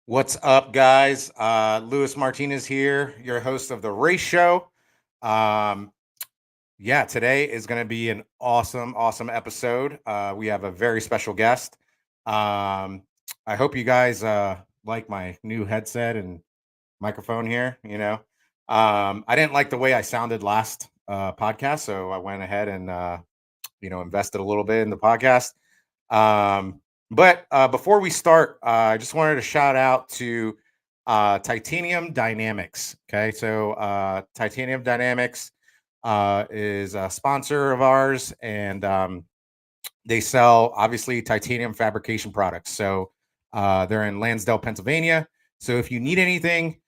What's up, guys? Luis Martinez here, your host of the Race Show. Um, Today is going to be an awesome episode. We have a very special guest. Um, I hope you guys like my new headset and microphone here. I didn't like the way I sounded last podcast, so I went ahead and invested a little bit in the podcast. But before we start, I just wanted to shout out to Titanium Dynamics. Okay, so Titanium Dynamics is a sponsor of ours, and they sell obviously titanium fabrication products. So they're in Lansdale, Pennsylvania. So if you need anything,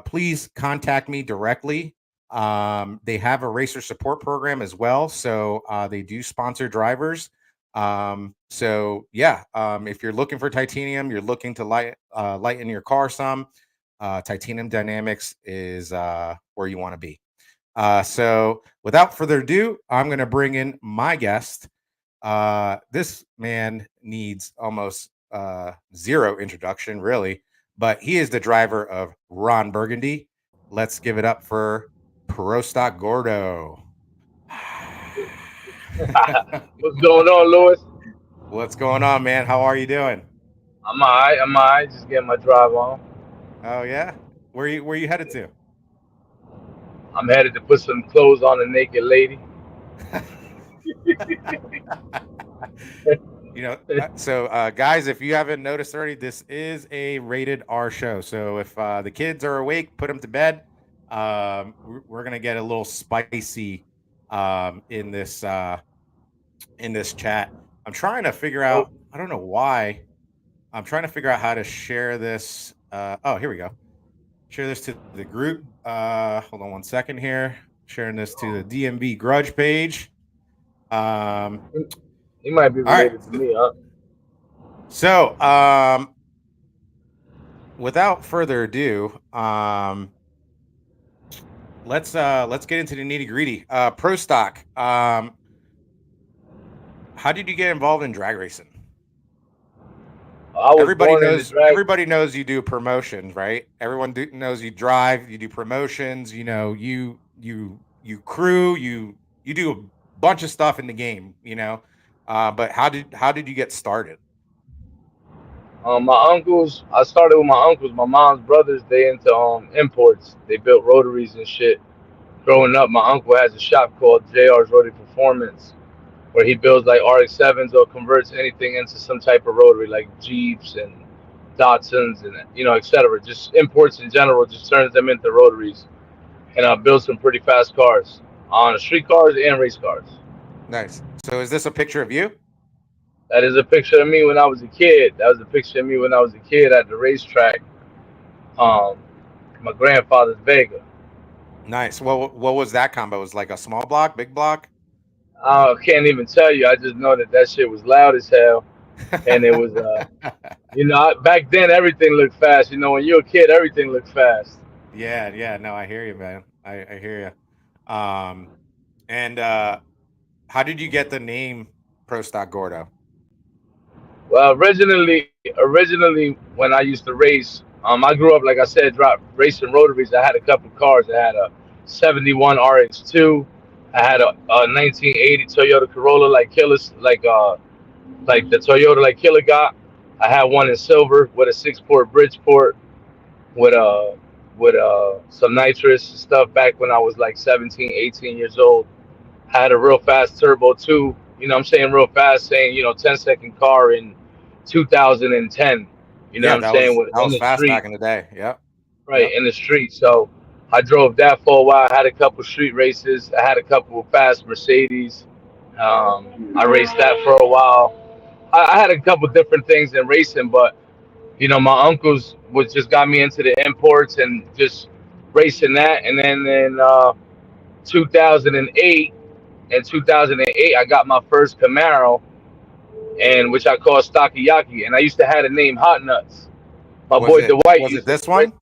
please contact me directly. They have a racer support program as well. So they do sponsor drivers. If you're looking for titanium, you're looking to lighten your car some, Titanium Dynamics is where you want to be. So without further ado, I'm going to bring in my guest. This man needs almost zero introduction, really, but he is the driver of Ron Burgundy. Let's give it up for Pro Stock Gordo. What's going on, Lewis? What's going on, man? How are you doing? I'm alright. I'm alright. Just getting my drive on. Oh yeah, where you headed to? I'm headed to put some clothes on a naked lady. Guys, if you haven't noticed already, this is a rated R show. So if the kids are awake, put them to bed. We're gonna get a little spicy in this chat. I'm trying to figure out. I don't know why. I'm trying to figure out how to share this. Here we go. Share this to the group. Hold on one second here. Sharing this to the DMV Grudge page. He might be related to me, huh? So, without further ado, let's get into the nitty gritty. Pro Stock. How did you get involved in drag racing? Everybody knows you do promotions, right? Everyone knows you drive, you do promotions. You know, you crew, you do a bunch of stuff in the game. But how did you get started? My uncles. I started with my uncles. My mom's brothers. They into imports. They built rotaries and shit. Growing up, my uncle has a shop called JR's Rotary Performance, where he builds like RX-7s or converts anything into some type of rotary, like Jeeps and Datsuns and etc. Just imports in general, just turns them into rotaries, and builds some pretty fast cars on street cars and race cars. Nice. So is this a picture of you? That is a picture of me when I was a kid. That was a picture of me when I was a kid at the racetrack. Um, my grandfather's Vega. Nice. What was that combo? It was like a small block, big block? I can't even tell you. I just know that shit was loud as hell, and it was back then everything looked fast. When you're a kid, everything looked fast. Yeah. No, I hear you, man. I hear you. And how did you get the name Pro Stock Gordo? Well, originally when I used to race, I grew up like I said, racing rotaries. I had a couple cars. I had a '71 RX2. I had a 1980 Toyota Corolla, like the Toyota like Killer got. I had one in silver with a 6-port Bridgeport with some nitrous stuff back when I was like 17, 18 years old. Had a real fast turbo too. I'm saying real fast, saying 10-second car in 2010. Yeah, I'm saying that in was the fast street, back in the day. Yep. right Yep. in the street. So I drove that for a while. I had a couple street races. I had a couple of fast Mercedes. I raced that for a while. I had a couple different things in racing, but my uncles was just got me into the imports and just racing that. And then in 2008, in 2008, I got my first Camaro, and which I call Stockiyaki, and I used to have the name Hot Nuts. My Was boy it Dwight was it used to. this one?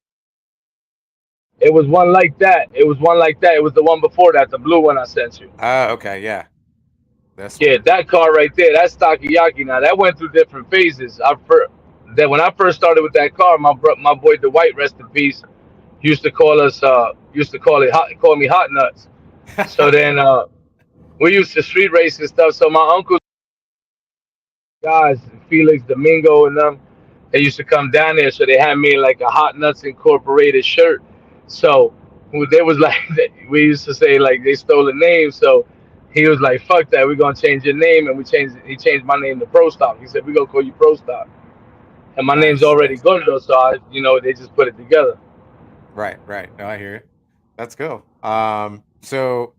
It was one like that. It was one like that. It was the one before that, the blue one I sent you. Okay, yeah. This Yeah, one. that car right there, that's Stockiyaki. Now that went through different phases. that when I first started with that car, my boy Dwight, rest in peace, used to call us used to call me hot nuts. So then we used to street race and stuff. So my uncle guys, Felix Domingo and them, they used to come down there. So they had me in like a Hot Nuts Incorporated shirt. So they was like, we used to say like they stole the name. So he was like, "Fuck that, we're gonna change your name," and we changed. He changed my name to Pro Stock. He said, "We're gonna call you Pro Stock," and my name's Nice. already Gordo, so they just put it together. Right, right. No, I hear you. That's cool. So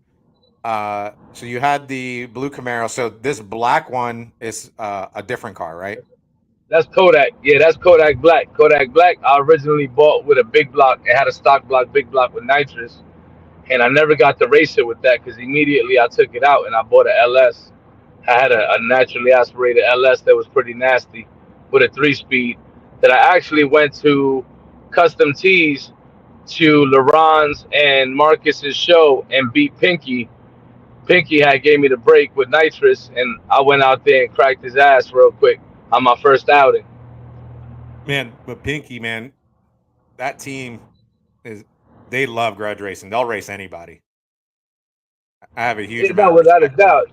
you had the blue Camaro. So this black one is a different car, right? That's Kodak. Yeah, that's Kodak Black. Kodak Black. I originally bought with a big block. It had a stock block, big block with nitrous, and I never got to race it with that because immediately I took it out and I bought a LS. I had a naturally aspirated LS that was pretty nasty with a 3 speed that I actually went to Custom Tees to LaRon's and Marcus's show and beat Pinky. Pinky had gave me the break with nitrous, and I went out there and cracked his ass real quick on my first outing. Man, but Pinky, man, that team they love grudge racing. They'll race anybody. I have a huge amount of Without a respect for them. doubt.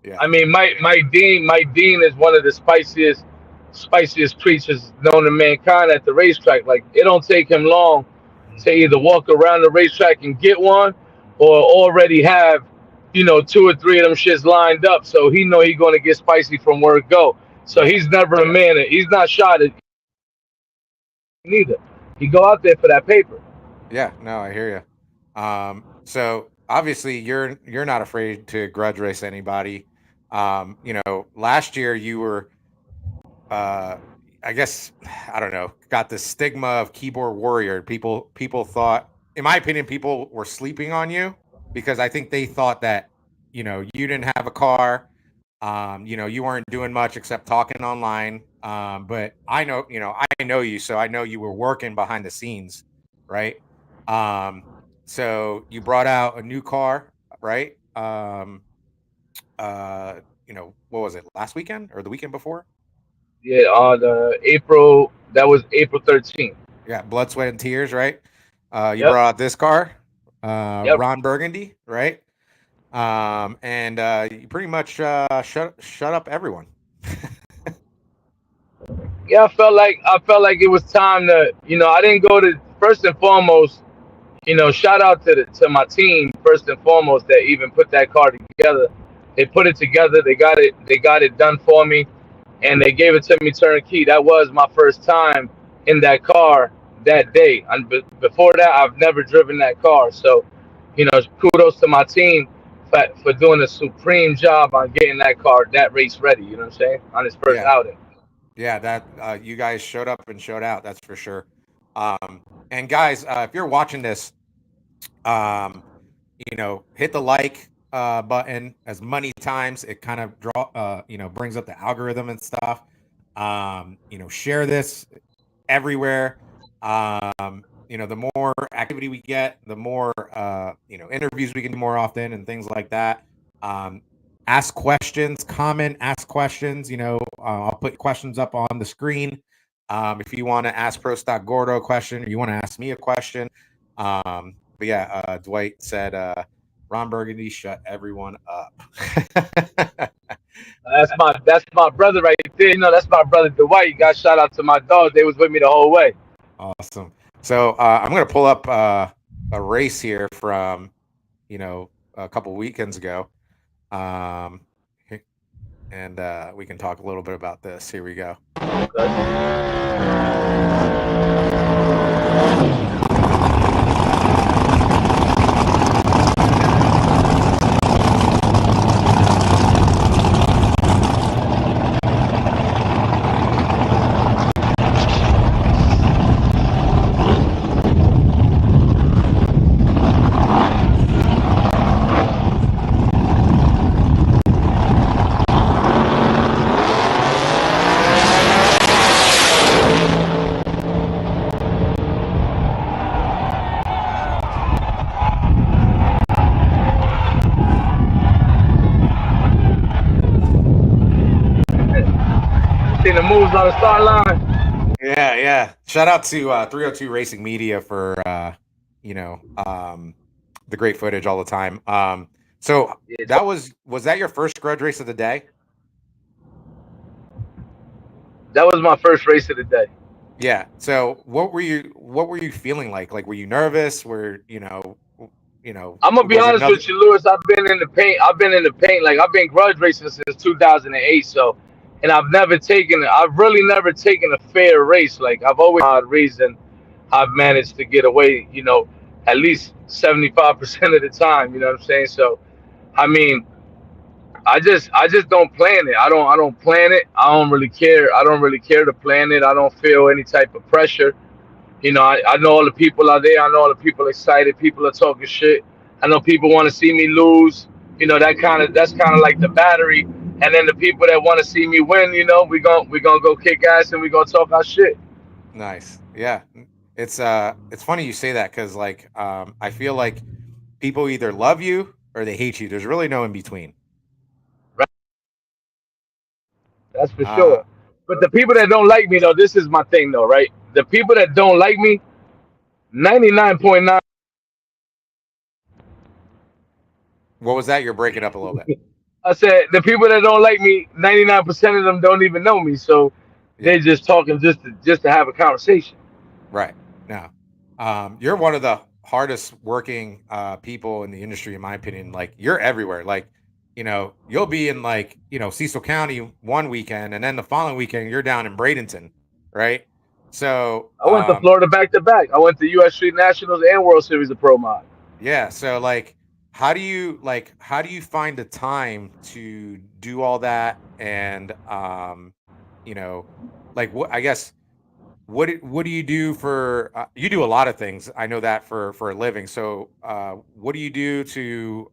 Yeah. I mean, Mike Dean is one of the spiciest creatures known to mankind at the racetrack. Like it don't take him long to either walk around the racetrack and get one, or already have, 2 or 3 of them shits lined up. So he know he gonna get spicy from where it go. So he's never a man. He's not shot at neither. He go out there for that paper. Yeah, no, I hear you. So obviously you're not afraid to grudge race anybody. Last year you were, I guess, I don't know, got the stigma of keyboard warrior. People thought, in my opinion, people were sleeping on you because I think they thought that, you didn't have a car. You weren't doing much except talking online. But I know you, so I know you were working behind the scenes, right? So you brought out a new car, right? What was it, last weekend or the weekend before? Yeah, on April. That was April 13th. Yeah, blood, sweat, and tears, right? You Yep. brought out this car, Yep. Ron Burgundy, right? And you pretty much shut up everyone. Yeah, I felt like it was time to, I didn't go to first and foremost, shout out to my team first and foremost that even put that car together. They put it together. They got it done for me, and they gave it to me turnkey. That was my first time in that car that day. And before that, I've never driven that car. So, kudos to my team for doing a supreme job on getting that car, that race ready. You know what I'm saying? On his first Yeah. outing. Yeah, that you guys showed up and showed out. That's for sure. And guys, if you're watching this, hit the like button as many times. It kind of brings up the algorithm and stuff. Share this everywhere. The more activity we get, the more interviews we can do more often and things like that. Ask questions, ask questions. I'll put questions up on the screen. If you want to ask Pro Stock Gordo a question or you want to ask me a question. But yeah, Dwight said, Ron Burgundy shut everyone up. That's my brother right there. That's my brother Dwight. Got shout out to my dog. They was with me the whole way. Awesome. So I'm going to pull up a race here from, a couple weekends ago. And we can talk a little bit about this. Here we go. See the moves on the start line. Yeah, yeah. Shout out to 302 Racing Media for the great footage all the time. So Yeah, that was that your first grudge race of the day? that was my first race of the day. Yeah. So what were you feeling like? Like were you nervous? I'm gonna be Was it honest another with you, Lewis. I've been in the paint. I've been in the paint. Like I've been grudge racing since 2008. So, and I've really never taken a fair race. Like I've always odd reason I've managed to get away. At least 75% of the time. You know what I'm saying? So, I mean, I just don't plan it. I don't plan it. I don't really care. I don't really care to plan it. I don't feel any type of pressure. I know all the people are there. I know all the people excited. People are talking shit. I know people want to see me lose. That's kind of like the battery. And then the people that want to see me win, we gonna go kick ass and we gonna talk our shit. nice? Yeah. It's funny you say that because I feel like people either love you or they hate you. There's really no in between. Right? That's for Uh, sure. But the people that don't like me though, this is my thing though, right? The people that don't like me, 99.9. what was that? You're breaking up a little bit. I said the people that don't like me, 99% of them don't even know me. So Yeah. they just talking just to have a conversation. Right. No. You're one of the hardest working people in the industry, in my opinion. Like you're everywhere. Like, you'll be in Cecil County one weekend and then the following weekend you're down in Bradenton, right? So I went to Florida back to back. I went to U.S. Street Nationals and World Series of Pro Mod. yeah, so how do you find the time to do all that and you know, what I guess what do you do for you do a lot of things. I know that for a living. So what do you do to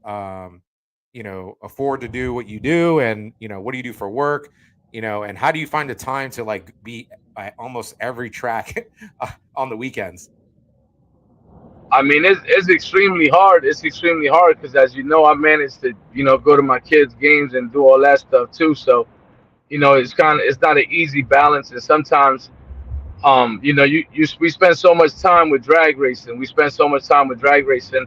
afford to do what you do, and what do you do for work, and how do you find the time to be at almost every track on the weekends? I mean, it's extremely hard. It's extremely hard because, as you know, I managed to go to my kids' games and do all that stuff too. So it's not an easy balance, and sometimes we spend so much time with drag racing. We spend so much time with drag racing.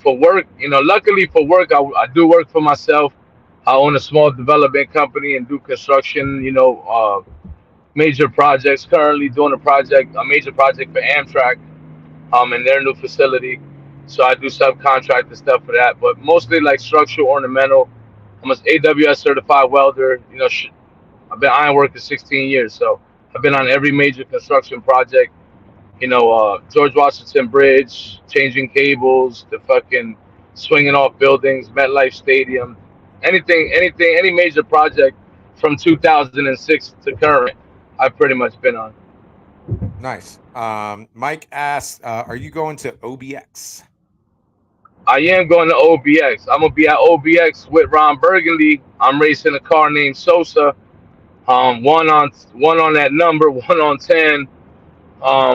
For work. Luckily for work, I do work for myself. I own a small development company and do construction. Major projects. Currently doing a major project for Amtrak, in their new facility. So I do subcontract and stuff for that, but mostly like structural, ornamental. I'm an AWS certified welder. I've been ironworking 16 years, so I've been on every major construction project. George Washington Bridge, changing cables, the fucking swinging off buildings, MetLife Stadium, anything, any major project from 2006 to current, I've pretty much been on. Nice. Mike asks, are you going to OBX? I am going to OBX. I'm gonna be at OBX with Ron Burgundy. I'm racing a car named Sosa. One on that number, 1 on 10.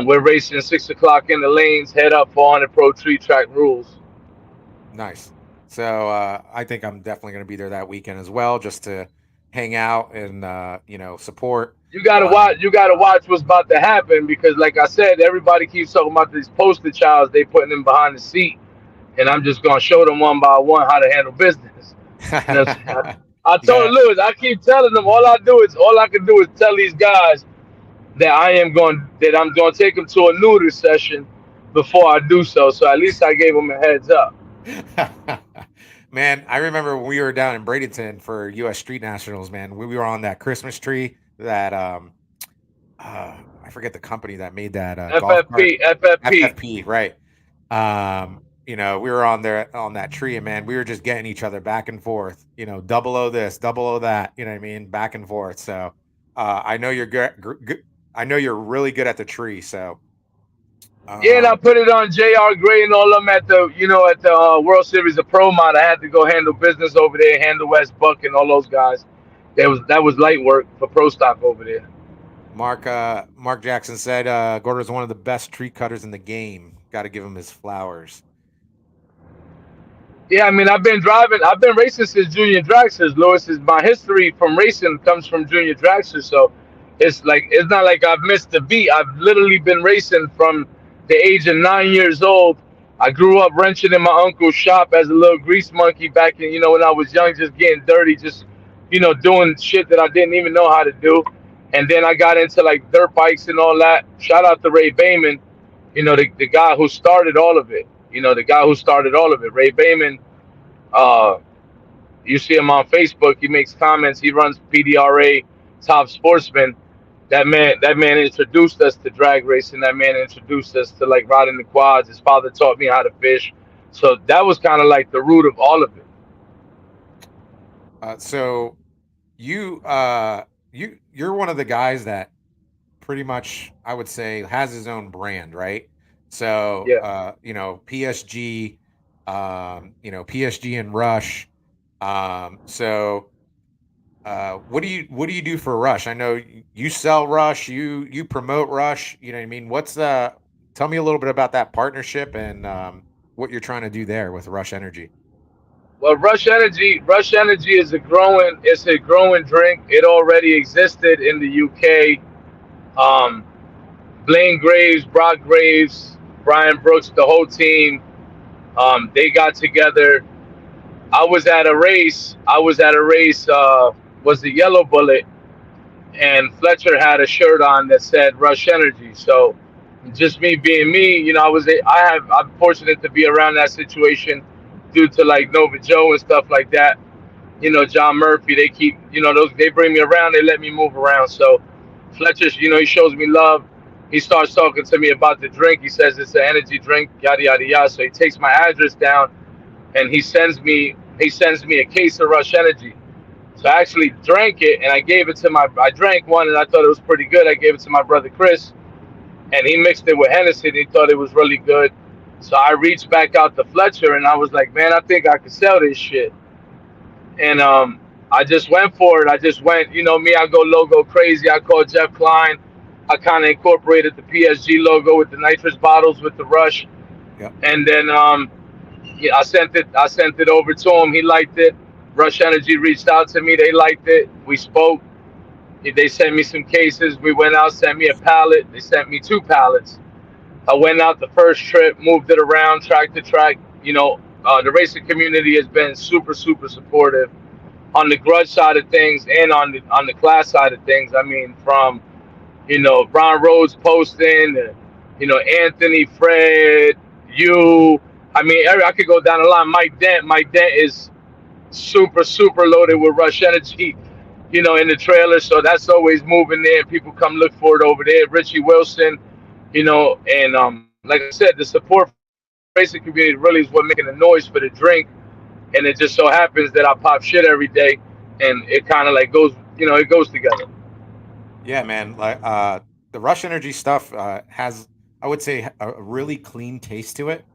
We're racing 6 o'clock in the lanes. Head up 400 Pro Tree Track rules. Nice. So I think I'm definitely going to be there that weekend as well, just to hang out and support. You gotta Um, watch. You gotta watch what's about to happen because, like I said, everybody keeps talking about these poster childs they putting them behind the seat, and I'm just gonna show them one by one how to handle business. You know what I'm saying? I told yeah. Lewis, I keep telling them all I can do is tell these guys that I'm going to take them to a neuter session before I do so. So at least I gave them a heads up. Man, I remember when we were down in Bradenton for U.S. Street Nationals. Man, we were on that Christmas tree that I forget the company that made that golf cart. FFP, FFP. FFP, right? We were on there on that tree, and man, we were just getting each other back and forth. Double O this, double O that. You know what I mean? Back and forth. So I know you're good. I know you're really good at the tree. So Yeah, and I um, put it on J.R. Gray and all of them at the World Series of Pro Mod. I had to go handle business over there, handle West Buck and all those guys. That was light work for Pro Stock over there. Mark Jackson said Gordo's one of the best tree cutters in the game. Got to give him his flowers. Yeah, I mean, I've been racing since junior dragsters. Lewis is my history from racing comes from junior dragsters. So, It's not like I've missed a beat. I've literally been racing from the age of 9 years old. I grew up wrenching in my uncle's shop as a little grease monkey back in, when I was young, just getting dirty, just doing shit that I didn't even know how to do. And then I got into like dirt bikes and all that. Shout out to Ray Bayman, the guy who started all of it. The guy who started all of it. Ray Bayman, uh, you see him on Facebook. He makes comments. He runs PDRA, Top Sportsman. That man introduced us to drag racing. That man introduced us to like riding the quads. His father taught me how to fish. So that was kind of like the root of all of it. So you're one of the guys that pretty much I would say has his own brand, right? So Yeah. PSG, PSG and Rush. So what do you do for Rush? I know you sell Rush, you promote Rush. You know what I mean? Tell me a little bit about that partnership and what you're trying to do there with Rush Energy. Well, Rush Energy it's a growing drink. It already existed in the UK. Um, Blaine Graves, Brock Graves, Brian Brooks, the whole team. They got together. I was at a race. Was the Yellow Bullet, and Fletcher had a shirt on that said Rush Energy. So, just me being me, I'm fortunate to be around that situation due to like Nova Joe and stuff like that. John Murphy, they keep, they bring me around, they let me move around. So, Fletcher, he shows me love. He starts talking to me about the drink. He says it's an energy drink, yada yada yada. So he takes my address down and he sends me a case of Rush Energy. So I actually drank it and I drank one and I thought it was pretty good. I gave it to my brother Chris and he mixed it with Hennessy and he thought it was really good. So I reached back out to Fletcher and I was like, man, I think I could sell this shit. And I just went for it. I just went, me, I go logo crazy. I called Jeff Klein. I kind of incorporated the PSG logo with the nitrous bottles with the Rush. Yep. And then yeah, I sent it over to him. He liked it. Rush Energy reached out to me. They liked it. We spoke. They sent me some cases. We went out, sent me a pallet. They sent me two pallets. I went out the first trip, moved it around track to track. The racing community has been super, super supportive on the grudge side of things and on the class side of things. I mean, from Ron Rhodes posting, Anthony, Fred, you. I mean, I could go down the line. Mike Dent is super, super loaded with Rush Energy, in the trailer. So that's always moving there. People come look for it over there. Richie Wilson, and like I said, the support from the racing community really is what making the noise for the drink. And it just so happens that I pop shit every day, and it kind of like goes, it goes together. Yeah, man. Like the Rush Energy stuff has, I would say, a really clean taste to it.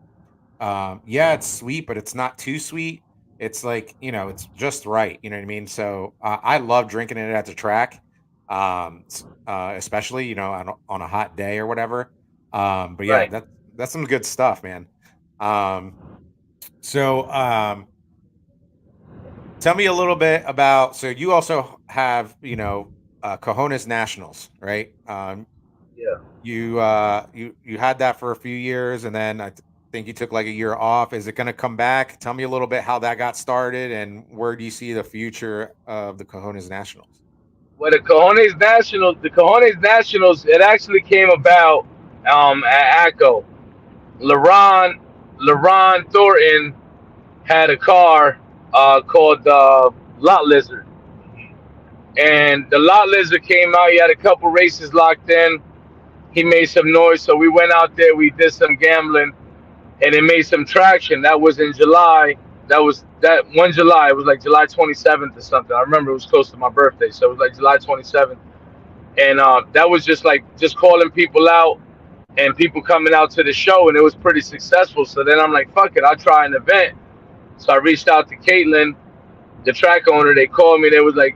Yeah, it's sweet, but it's not too sweet. It's like, it's just right. You know what I mean? So I love drinking it at the track, especially, on a hot day or whatever. But yeah, Right. that's some good stuff, man. Um, so tell me a little bit about, so you also have, Cojones Nationals, right? Yeah. You had that for a few years, and then think you took like a year off. Is it going to come back? Tell me a little bit how that got started, and where do you see the future of the Cojones Nationals? Well, the Cojones Nationals, it actually came about at ACO. LaRon, LaRon Thornton had a car called Lot Lizard. And the Lot Lizard came out. He had a couple races locked in. He made some noise. So we went out there. We did some gambling. And it made some traction. That was in July. That one July. It was like July 27th or something. I remember it was close to my birthday. So it was like July 27th. And that was just calling people out and people coming out to the show. And it was pretty successful. So then I'm like, fuck it. I'll try an event. So I reached out to Caitlin, the track owner. They called me. They was like,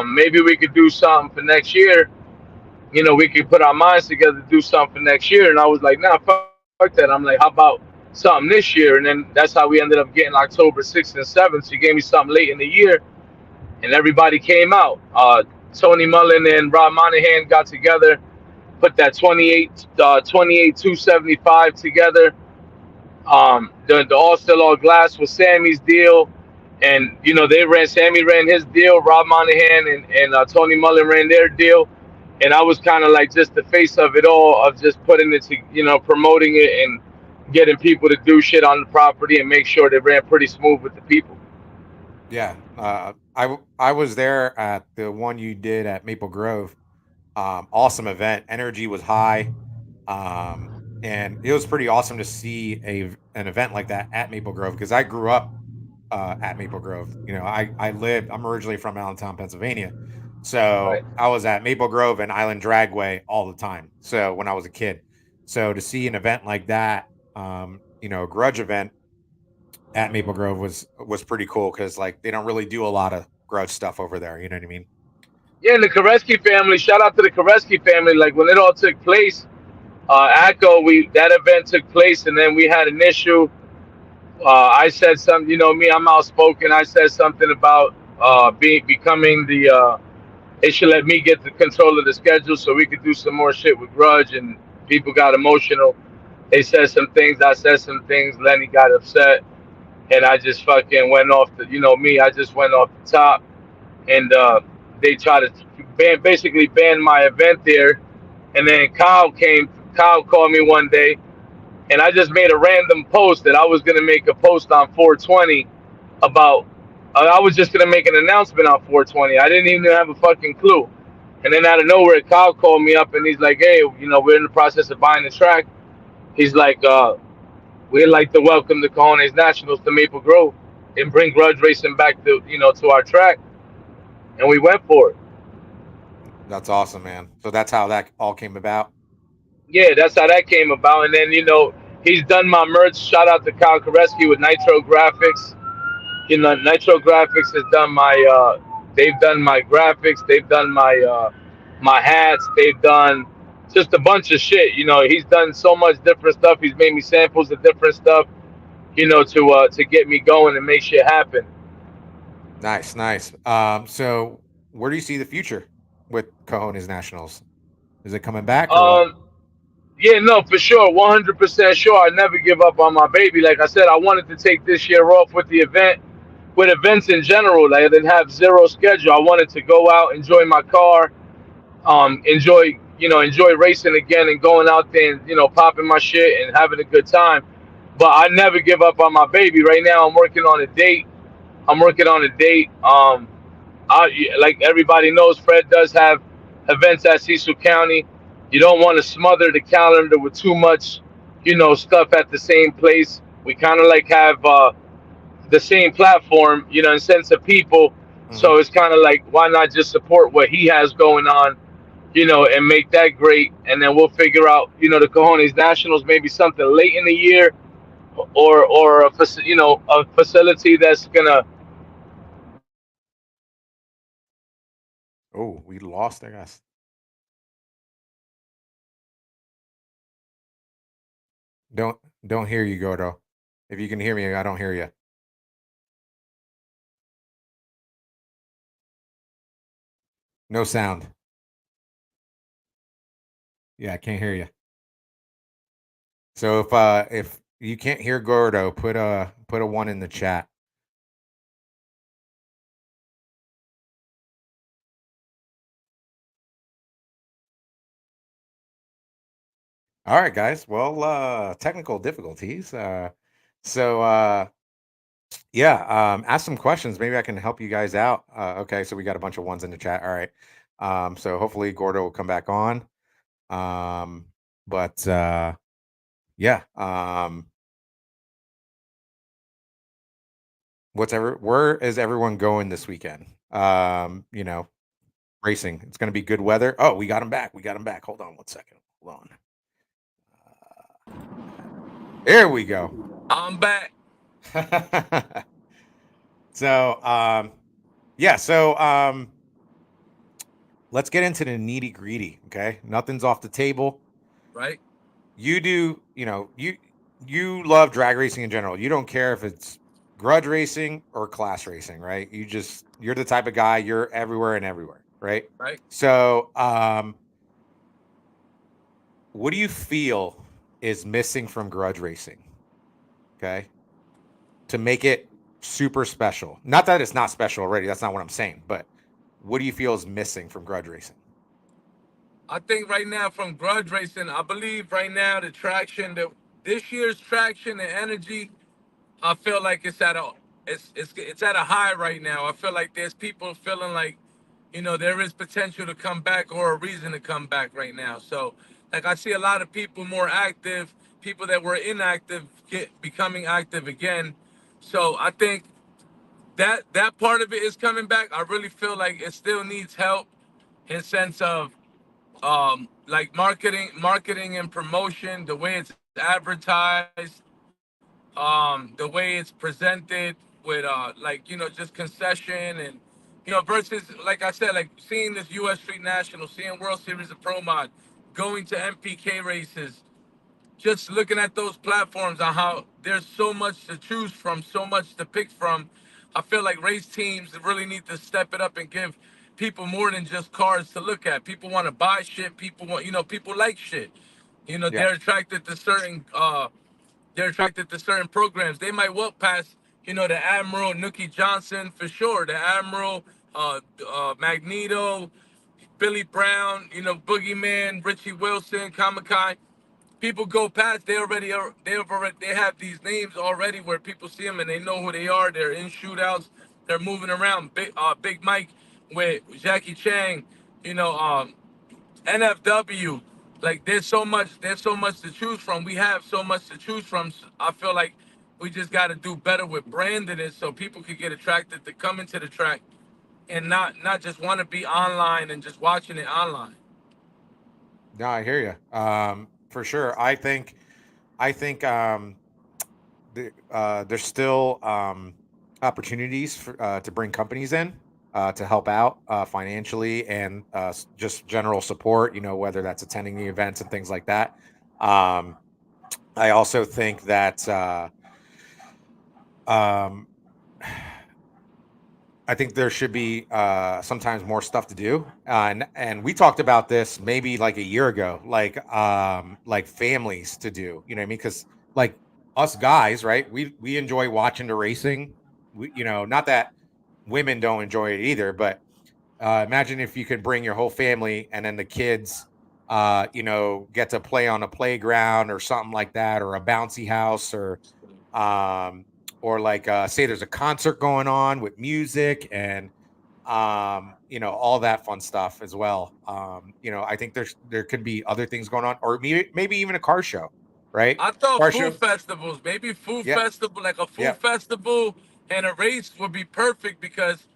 maybe we could do something for next year. We could put our minds together to do something for next year. And I was like, nah, fuck that. I'm like, how about something this year? And then that's how we ended up getting October 6th and 7th. So you gave me something late in the year, and everybody came out. Tony Mullen and Rob Monahan got together, put that 28 275 together. The all still all glass was Sammy's deal, and Sammy ran his deal, Rob Monahan and Tony Mullen ran their deal, and I was kind of like just the face of it all, of just putting it to promoting it and getting people to do shit on the property and make sure they ran pretty smooth with the people. Yeah. I was there at the one you did at Maple Grove. Awesome event. Energy was high. And it was pretty awesome to see an event like that at Maple Grove, because I grew up at Maple Grove. I'm originally from Allentown, Pennsylvania. Right. So I was at Maple Grove and Island Dragway all the time. So when I was a kid. So to see an event like that, a grudge event at Maple Grove was pretty cool, because like they don't really do a lot of grudge stuff over there. You know what I mean? Yeah, and the Koreski family. Shout out to the Koreski family. Like when it all took place, ACO, we that event took place, and then we had an issue. I said something. Me, I'm outspoken. I said something about becoming the. They should let me get the control of the schedule so we could do some more shit with Grudge, and people got emotional. They said some things. I said some things. Lenny got upset, and I just fucking went off the. Me. I just went off the top, and they tried to basically ban my event there. And then Kyle came. Kyle called me one day, and I just made a random post that I was gonna make a post on 420 about. I was just gonna make an announcement on 420. I didn't even have a fucking clue. And then out of nowhere, Kyle called me up and he's like, "Hey, we're in the process of buying the track." He's like, "We'd like to welcome the Cojones Nationals to Maple Grove and bring Grudge Racing back to our track." And we went for it. That's awesome, man. So that's how that all came about. Yeah, that's how that came about. And then he's done my merch. Shout out to Kyle Koreski with Nitro Graphics. Nitro Graphics has done they've done my graphics, they've done my hats, they've done just a bunch of shit. He's done so much different stuff. He's made me samples of different stuff, to get me going and make shit happen. Nice, nice. So where do you see the future with Cojones Nationals? Is it coming back or what? Um, yeah, no, for sure, 100% sure. I never give up on my baby. Like I said, I wanted to take this year off with the event, with events in general. Like I didn't have zero schedule. I wanted to go out, enjoy my car, enjoy racing again and going out there and popping my shit and having a good time. But I never give up on my baby. Right now, I'm working on a date. I'm working on a date. Like everybody knows, Fred does have events at Cecil County. You don't want to smother the calendar with too much, stuff at the same place. We kind of like have the same platform, in sense of people. Hmm. So it's kind of like, why not just support what he has going on, and make that great. And then we'll figure out, the Cojones Nationals, maybe something late in the year, or a facility that's gonna. Oh, we lost, I guess. Don't don't hear you, Gordo. If you can hear me, I don't hear you. No sound. Yeah, I can't hear you. So if you can't hear Gordo, put a one in the chat. All right, guys. Well, technical difficulties. So yeah, ask some questions. Maybe I can help you guys out. Okay, so we got a bunch of ones in the chat. All right. So hopefully Gordo will come back on. But yeah. Where is everyone going this weekend? Racing. It's gonna be good weather. Oh, we got him back. We got him back. Hold on one second. Hold on. There we go. I'm back. So yeah, so let's get into the nitty gritty. Okay, nothing's off the table. Right. You do, you love drag racing in general. You don't care if it's grudge racing or class racing, right? You're the type of guy, you're everywhere and everywhere. right? right? So, what do you feel is missing from grudge racing? Okay, to make it super special. Not that it's not special already. That's not what I'm saying. But what do you feel is missing from grudge racing? I think right now from grudge racing, I believe right now the traction, that this year's traction and energy, I feel like it's at a high right now. I feel like there's people feeling like, there is potential to come back or a reason to come back right now. So, like I see a lot of people more active, people that were inactive becoming active again. So I think that part of it is coming back. I really feel like it still needs help in sense of like marketing and promotion, the way it's advertised, the way it's presented with like just concession and versus like I said, like seeing this U.S. Street National, seeing World Series of Pro Mod, going to MPK races, just looking at those platforms on how there's so much to choose from, so much to pick from. I feel like race teams really need to step it up and give people more than just cars to look at. People want to buy shit. People want, people like shit. Yeah. They're attracted to certain programs. They might walk past, the Admiral Nookie Johnson for sure, the Admiral, Magneto, Billy Brown, Boogeyman, Richie Wilson, Kamakai. People go past. They have these names already where people see them and they know who they are. They're in shootouts. They're moving around. Big Mike with Jackie Chang. You know, NFW. Like there's so much to choose from. We have so much to choose from. I feel like we just got to do better with branding it so people could get attracted to coming to the track and not just want to be online and just watching it online. No, I hear you. For sure. I think there's still opportunities to bring companies in to help out financially and just general support. Whether that's attending the events and things like that. Um, I also think that um, I think there should be sometimes more stuff to do, and we talked about this maybe like a year ago, like families to do. You know what I mean? Because like us guys, right? We enjoy watching the racing. Not that women don't enjoy it either, but imagine if you could bring your whole family and then the kids, get to play on a playground or something like that, or a bouncy house, um, or like say there's a concert going on with music and all that fun stuff as well. I think there could be other things going on, or maybe even a car show, right? I thought Car food show. festivals, maybe food Yeah, festival, like a food yeah, festival and a race would be perfect because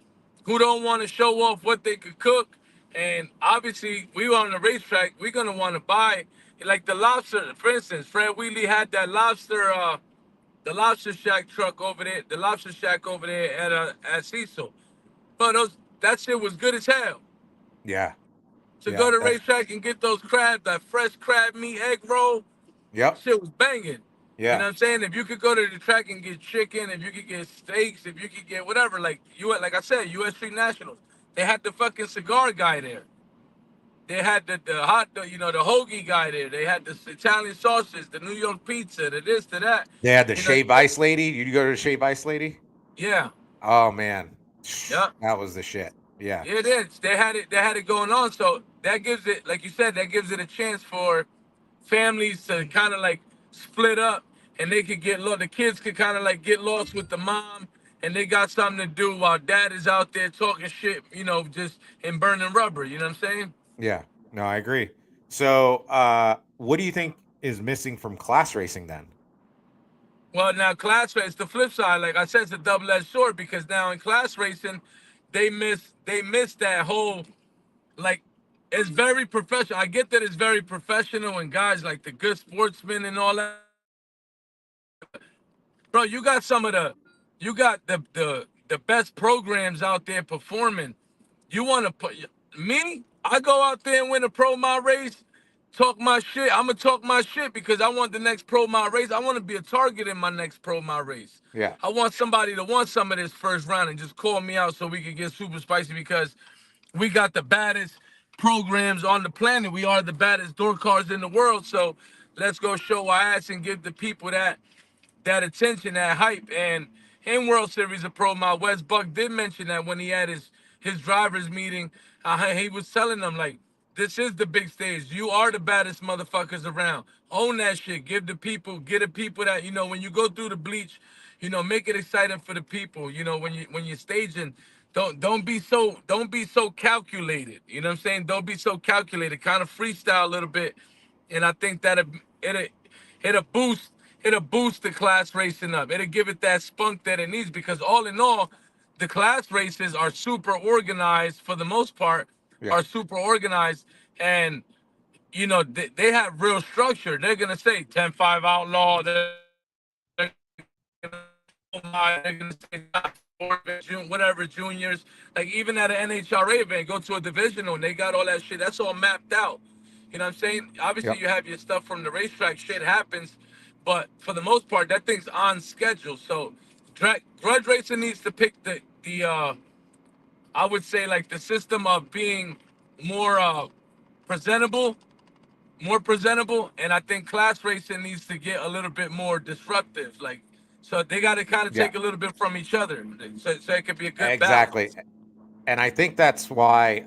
who don't want to show off what they could cook? And obviously, we on the racetrack, we're gonna want to buy like the lobster. For instance, Fred Wheatley had that the lobster shack truck over there, the lobster shack over there at Cecil. But that shit was good as hell. yeah, To yeah. go to racetrack and get those crab, that fresh crab meat egg roll, Yep. shit was banging. You know Yeah. what I'm saying? If you could go to the track and get chicken, if you could get steaks, if you could get whatever, like I said, U.S. Street Nationals, they had the fucking cigar guy there. They had the hoagie guy there. They had the Italian sausages, the New York pizza, the this, the that. They had the You know, shave ice lady. You go to the shave ice lady? yeah, Oh man, yeah, that was the shit. Yeah, yeah. It is. They had it. They had it going on. So that gives it, like you said, that gives it a chance for families to kind of like split up and they could get lost. The kids could kind of like get lost with the mom and they got something to do while dad is out there talking shit, just and burning rubber. You know what I'm saying? yeah. No, I agree. So, what do you think is missing from class racing then? Well, now class race, the flip side, like I said, it's a double-edged sword because now in class racing, they miss that whole like it's very professional. I get that it's very professional and guys like the good sportsmen and all that, bro, you got the best programs out there performing. You want to put me? I go out there and win a pro my race, talk my shit. I'm gonna talk my shit because I want the next pro my race. I want to be a target in my next pro my race. Yeah, I want somebody to want some of this first round and just call me out so we can get super spicy because we got the baddest programs on the planet. We are the baddest door cars in the world. So let's go show our ass and give the people that attention, that hype. And in World Series of Pro, my Wes Buck did mention that when he had his drivers meeting, he was telling them like, this is the big stage. You are the baddest motherfuckers around. Own that shit. Give the people, get the people that, when you go through the bleach, make it exciting for the people. When you're staging, don't be so calculated. You know what I'm saying? Don't be so calculated. Kind of freestyle a little bit, and I think that it'll it'll boost it'll boost the class racing up. It'll give it that spunk that it needs because all in all, the class races are super organized for the most part. Yeah. Are super organized, and they have real structure. They're gonna say 10-5 outlaw. They're gonna whatever juniors. Like even at an NHRA event, go to a divisional and they got all that shit. That's all mapped out. You know what I'm saying? Obviously, Yep. you have your stuff from the racetrack. Shit happens, but for the most part, that thing's on schedule. So, grudge racing needs to pick the I would say like the system of being more presentable, and I think class racing needs to get a little bit more disruptive. Like, so they got to kind of Yeah. take a little bit from each other, so it could be a good Exactly. balance. And I think that's why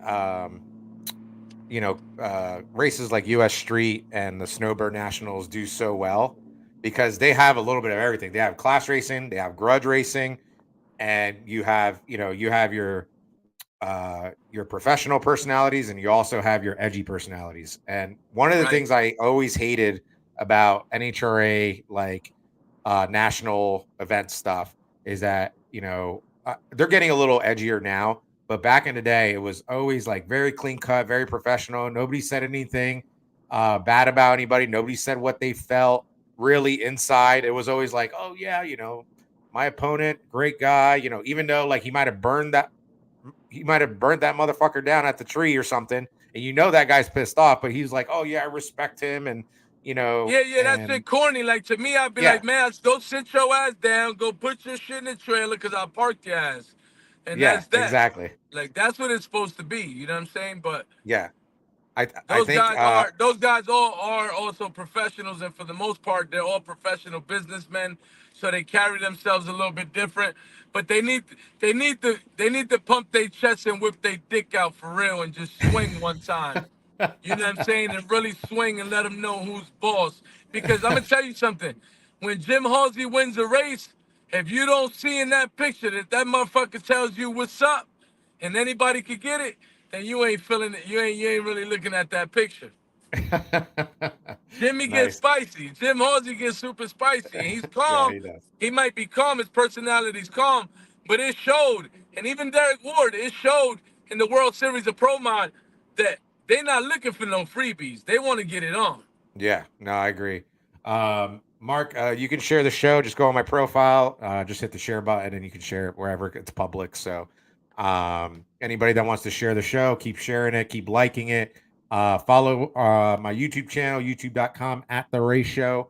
races like US Street and the Snowbird Nationals do so well because they have a little bit of everything. They have class racing, they have grudge racing, and you have your professional personalities and you also have your edgy personalities. And one of the Right, things I always hated about NHRA like national event stuff is that they're getting a little edgier now, but back in the day it was always like very clean cut, very professional. Nobody said anything bad about anybody. Nobody said what they felt really inside. It was always like, oh yeah, my opponent, great guy, even though like he might have burnt that motherfucker down at the tree or something, and that guy's pissed off, but he's like, oh yeah, I respect him, and yeah, yeah, that's and it corny. Like to me, I'd be yeah, like, man, go sit your ass down, go put your shit in the trailer, cause I parked your ass, and yeah, that's that. exactly, Like that's what it's supposed to be. You know what I'm saying? But yeah. I those think guys are those guys all are also professionals, and for the most part, they're all professional businessmen. So they carry themselves a little bit different, but they need to pump their chest and whip their dick out for real and just swing one time. You know what I'm saying? And really swing and let them know who's boss. Because I'm gonna tell you something. When Jim Halsey wins a race, if you don't see in that picture that motherfucker tells you what's up, and anybody could get it, then you ain't feeling it. You ain't really looking at that picture. Jimmy gets nice. spicy. Jim Halsey gets super spicy, and he's Yeah, calm. he does. He might be calm. His personality's calm, but it showed. And even Derek Ward, it showed in the World Series of Pro Mod that they're not looking for no freebies. They want to get it on. Yeah, no, I agree. Mark, you can share the show. Just go on my profile, just hit the share button, and you can share it wherever it's public. So, anybody that wants to share the show, keep sharing it, keep liking it. Follow my YouTube channel, youtube.com at the race show.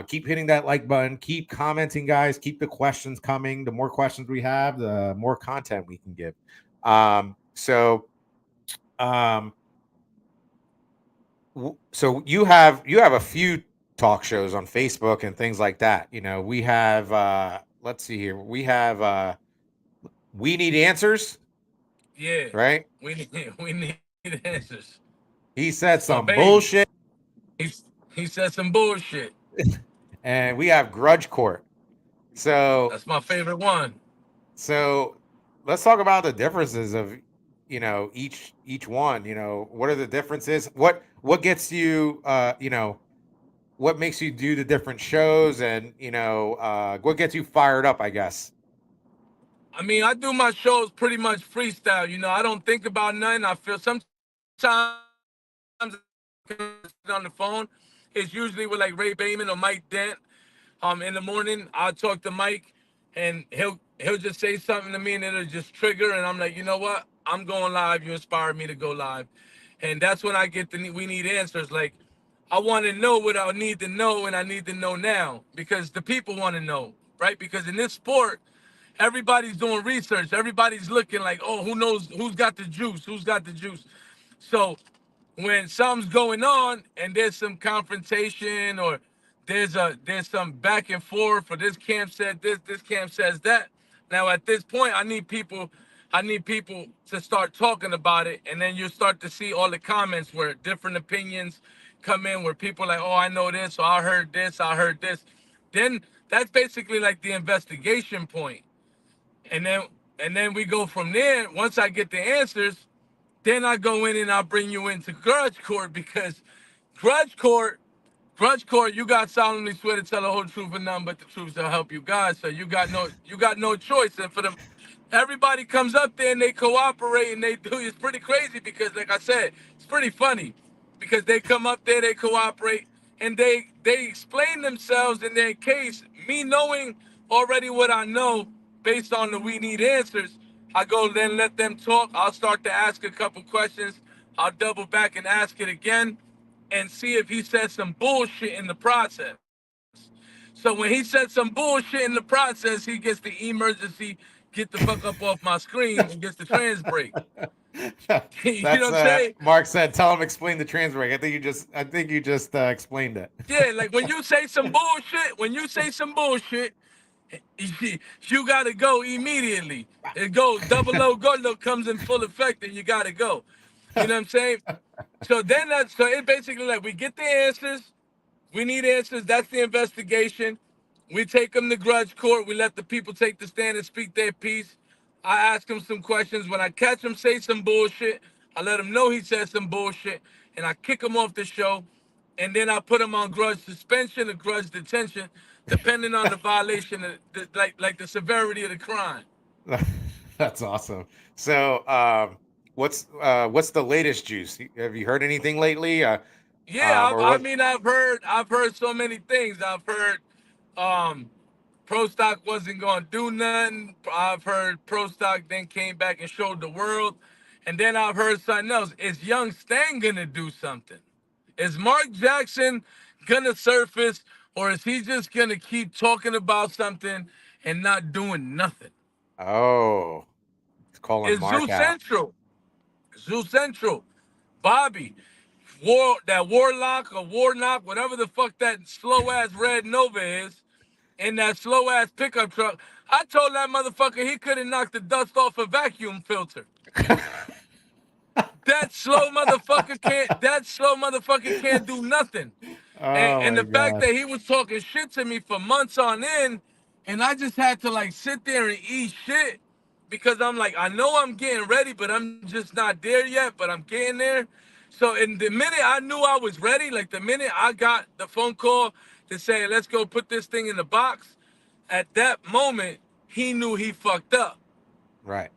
Keep hitting that like button. Keep commenting, guys. Keep the questions coming. The more questions we have, the more content we can give. So, um, so you have a few talk shows on Facebook and things like that. We have let's see here. We have We Need Answers, Yeah, right? we need answers. He said My some baby. bullshit, He he said some bullshit. and we have Grudge Court. So That's my favorite one. so let's talk about the differences of each one. What are the differences? What gets you what makes you do the different shows, and what gets you fired up, I guess. I mean, I do my shows pretty much freestyle. I don't think about nothing. I feel sometimes on the phone. It's usually with like Ray Bayman or Mike Dent. In the morning, I'll talk to Mike, and he'll just say something to me, and it'll just trigger, and I'm like, you know what? I'm going live. You inspired me to go live, and that's when I get we need answers. Like, I want to know what I need to know, and I need to know now because the people want to know, right? Because in this sport, everybody's doing research. Everybody's looking like, oh, who knows who's got the juice? Who's got the juice? So when something's going on and there's some confrontation or there's some back and forth, or this camp said this camp says that. Now at this point, I need people to start talking about it, and then you start to see all the comments where different opinions come in, where people are like, oh, I know this, or I heard this, I heard this. Then that's basically like the investigation point, and then we go from there. Once I get the answers, then I go in and I bring you into grudge court, because grudge court, grudge court, you got solemnly swear to tell the whole truth and nothing but the truth shall help you God. So you got no choice. And for them, everybody comes up there and they cooperate and they do. It's pretty crazy because, like I said, it's pretty funny because they come up there, they cooperate, and they explain themselves in their case. Me knowing already what I know based on the we need answers, I go then let them talk. I'll start to ask a couple questions. I'll double back and ask it again and see if he said some bullshit in the process. So when he said some bullshit in the process, he gets the emergency, get the fuck up off my screen and gets the trans break. You know what That's I'm saying? Mark said, tell him explain the trans break. I think you just explained it. Yeah, like when you say some bullshit, you gotta go immediately. It goes double O Gordo comes in full effect and you gotta go. You know what I'm saying? So it basically like we get the answers. We need answers. That's the investigation. We take them to grudge court. We let the people take the stand and speak their piece. I ask them some questions. When I catch him say some bullshit, I let him know he said some bullshit, and I kick him off the show. And then I put him on grudge suspension or grudge detention, depending on the violation, like the severity of the crime. That's awesome. So, what's the latest juice? Have you heard anything lately? Yeah, Or I what? mean, I've heard so many things. I've heard um, Pro Stock wasn't gonna do nothing. I've heard Pro Stock then came back and showed the world, and then I've heard something else. Is Young Stan gonna do something? Is Mark Jackson gonna surface, or is he just gonna keep talking about something and not doing nothing? Oh, it's calling Is Mark Zoo out. Central? Zoo Central, Bobby, that Warlock or Warnock, whatever the fuck that slow ass red Nova is, in that slow ass pickup truck. I told that motherfucker he couldn't knock the dust off a vacuum filter. That slow motherfucker can't. That slow motherfucker can't do nothing. And, Oh and my the fact gosh. that he was talking shit to me for months on end, and I just had to like sit there and eat shit because I'm like, I know I'm getting ready, but I'm just not there yet, but I'm getting there. So in the minute I knew I was ready, like the minute I got the phone call to say, let's go put this thing in the box, at that moment, he knew he fucked up. Right.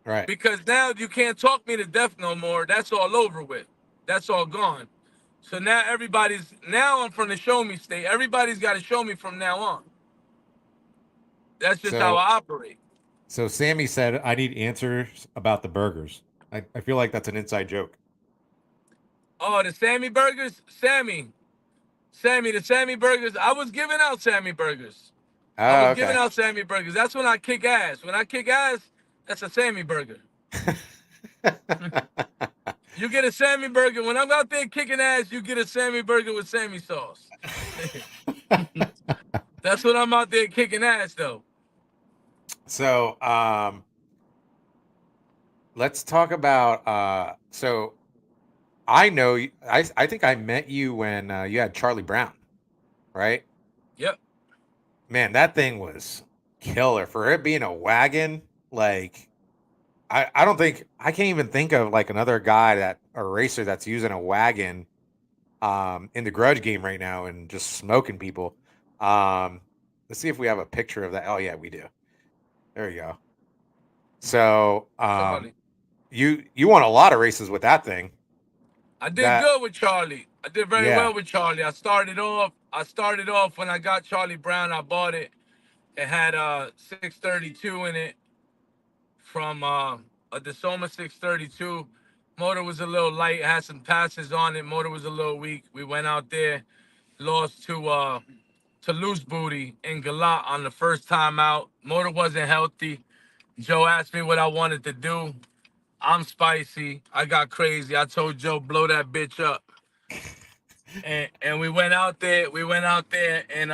Right. Because now you can't talk me to death no more. That's all over with. That's all gone. So now I'm from the show me state. Everybody's got to show me from now on. That's just how So I operate. so Sammy said I need answers about the burgers. I feel like that's an inside joke. Oh, the Sammy burgers? Sammy, the Sammy burgers. I was giving out Sammy burgers. I Oh, was giving okay. out Sammy burgers. That's when I kick ass. When I kick ass, that's a Sammy burger. You get a Sammy burger. When I'm out there kicking ass, you get a Sammy burger with Sammy sauce. That's when I'm out there kicking ass, though. So, let's talk about so I think I met you when you had Charlie Brown, right? Yep. Man, that thing was killer for it being a wagon. Like I don't think I can't even think of like another guy that a racer that's using a wagon in the grudge game right now and just smoking people. Um let's see if we have a picture of that. Oh yeah, we do. There you go. So Charlie. you won a lot of races with that thing. I did That good with Charlie. I did very yeah. well with Charlie. I started off when I got Charlie Brown. I bought it. It had a 632 in it from a Dasoma 632. Motor was a little light. It had some passes on it. Motor was a little weak. We went out there, lost to to Loose Booty in Galat on the first time out. Motor wasn't healthy. Joe asked me what I wanted to do. I'm spicy. I got crazy. I told Joe, blow that bitch up. And we went out there. We went out there and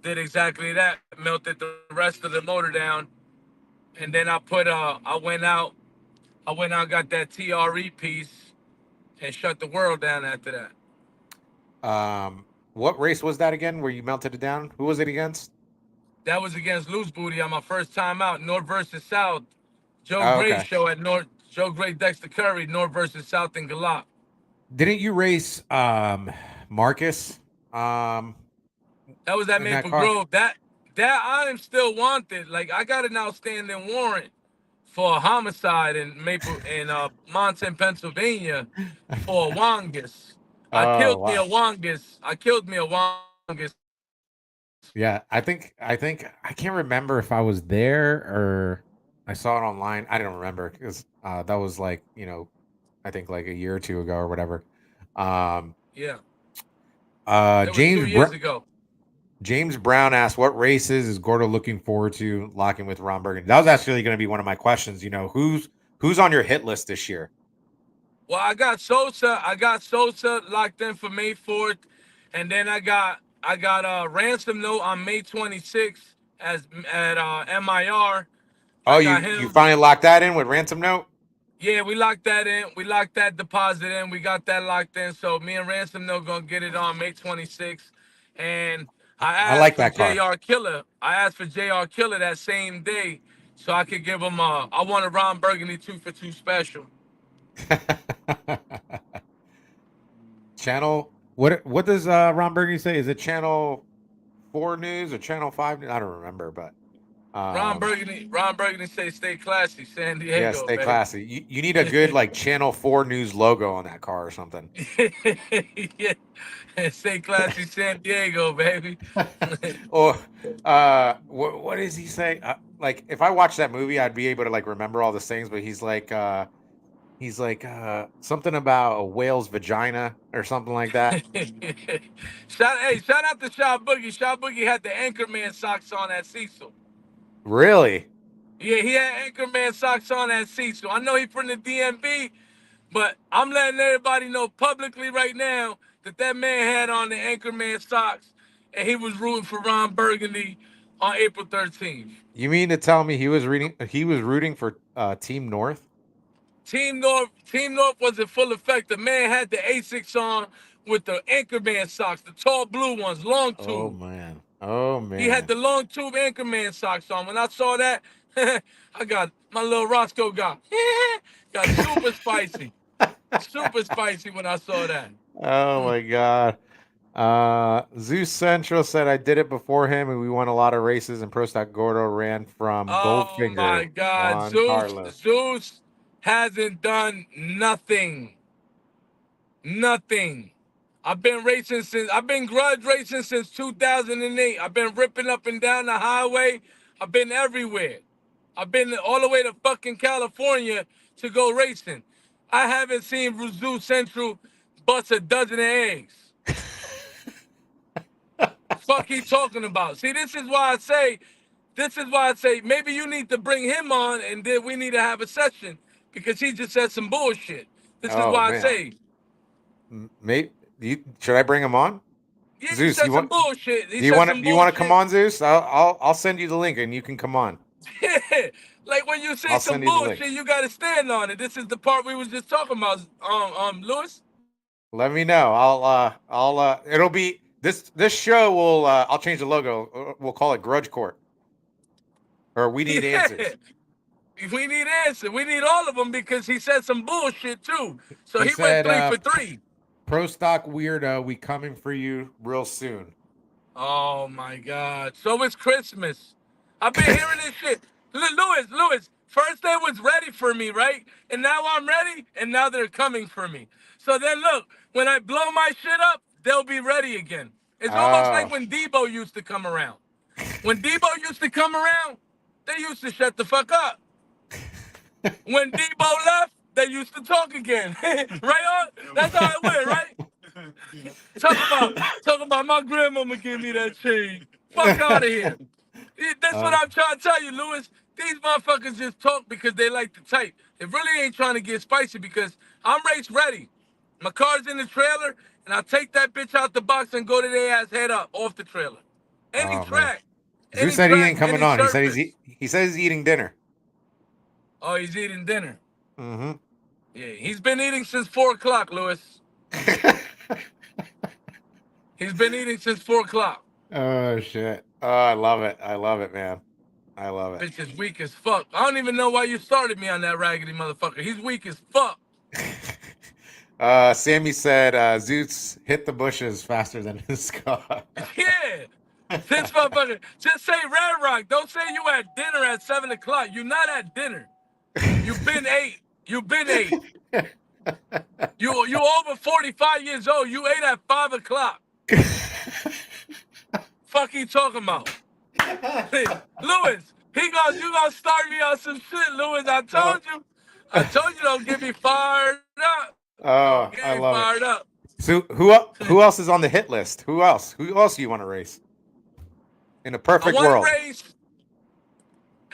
did exactly that. Melted the rest of the motor down. And then I went out, got that TRE piece, and shut the world down after that. What race was that again? Where you melted it down? Who was it against? That was against Loose Booty on my first time out, North versus South. Joe Oh, Gray okay. show at North. Joe Gray, Dexter Curry, North versus South in Galop. Didn't you race Marcus That was at in that Maple car? Grove. That I am still wanted. Like I got an outstanding warrant for a homicide in Monson, Pennsylvania, for a Wongus. Oh wow. I killed me a Wongus. Yeah, I think I can't remember if I was there or I saw it online. I don't remember because that was like I think like a year or two ago or whatever. Um, Yeah, uh, it was James 2 years Br- ago. James Brown asked, "What races is Gordo looking forward to locking with Ron Burgundy?" That was actually going to be one of my questions. Who's on your hit list this year? Well, I got Sosa. I got Sosa locked in for May 4th, and then I got a ransom note on May 26th as at MIR. Oh, I got you him. finally locked that in with ransom note. Yeah, we locked that in. We locked that deposit in. We got that locked in. So me and Ransom no gonna get it on May 26th. And I I asked like for that car. JR Killer. I asked for JR Killer that same day, so I could give him a. I want a Ron Burgundy 2 for 2 special. Channel what does Ron Burgundy say? Is it channel 4 news or channel 5 news? I don't remember, but um Ron Burgundy say stay classy, San yeah, Diego, stay baby. classy. You need a good like channel 4 news logo on that car or something. Yeah, stay classy, San Diego, baby. Or what does he say? Like if I watched that movie, I'd be able to like remember all these things, but he's like something about a whale's vagina or something like that. Shout out to Shaw Boogie. Shaw Boogie had the Anchorman socks on at Cecil. Really? Yeah, he had Anchorman socks on at Cecil. I know he from the DMV, but I'm letting everybody know publicly right now that that man had on the Anchorman socks, and he was rooting for Ron Burgundy on April 13th. You mean to tell me he was rooting for Team North? Team North was in full effect. The man had the Asics on with the Anchorman socks, the tall blue ones, long Oh tube. man. Oh He had man. the long tube Anchorman socks on. When I saw that, I got my little Roscoe got super spicy when I saw that. Oh my god. Zeus Central said I did it before him and we won a lot of races and Pro Stock Gordo ran from Oh Goldfinger, my God, Juan Carlos. Zeus hasn't done nothing, nothing. I've been grudge racing since 2008. I've been ripping up and down the highway. I've been everywhere. I've been all the way to fucking California to go racing. I haven't seen Zoo Central bust a dozen of eggs. Fuck he talking about? See, this is why I say maybe you need to bring him on and then we need to have a session because he just said some bullshit. This is Oh why I man. say, Maybe should I bring him on? yeah, he Zeus, said some bullshit. He do you said want to some do you want to come bullshit. on, Zeus? I'll send you the link and you can come on. Like when you say I'll some send you the link. bullshit, you gotta stand on it. This is the part we was just talking about, Lewis. Let me know. I'll it'll be this show will I'll change the logo. We'll call it Grudge Court. Or we need Yeah, answers. we need answer. We need all of them because he said some bullshit too. So He he went said 3 for 3. Pro Stock Weirdo, we coming for you real soon. Oh my God. So it's Christmas. I've been hearing this shit. Lewis, first they was ready for me, right? And now I'm ready, and now they're coming for me. So then look, when I blow my shit up, they'll be ready again. It's almost like Oh. when Debo used to come around. When Debo used to come around, they used to shut the fuck up. When Debo left, they used to talk again. Right on? That's how it went, right? Talk about my grandmama give me that chain. Fuck out of here. That's what I'm trying to tell you, Lewis. These motherfuckers just talk because they like to type. They really ain't trying to get spicy because I'm race ready. My car's in the trailer, and I'll take that bitch out the box and go to their ass head up off the trailer. Any Oh man, track, Zeus any said he track, ain't coming any on. He said surface. he says he's eating dinner. Oh, he's eating dinner. Mm-hmm. Yeah, he's been eating since 4 o'clock, Lewis. He's been eating since 4 o'clock. Oh shit! Oh, I love it. I love it, man. I love it. Bitch is weak as fuck. I don't even know why you started me on that raggedy motherfucker. He's weak as fuck. Sammy said Zeus hit the bushes faster than his car. Yeah. This motherfucker. Just say Red Rock. Don't say you at dinner at 7 o'clock. You not at dinner. You been ate. You been ate. You over 45 years old. You ate at 5 o'clock. Fuck you talking about? Lewis, you gonna start me on some shit, Lewis. I told you. I told you don't get me fired up. Don't Oh, get I me love it. fired up. So who else is on the hit list? Who else? Who else do you want to race? In a I perfect want world. to race.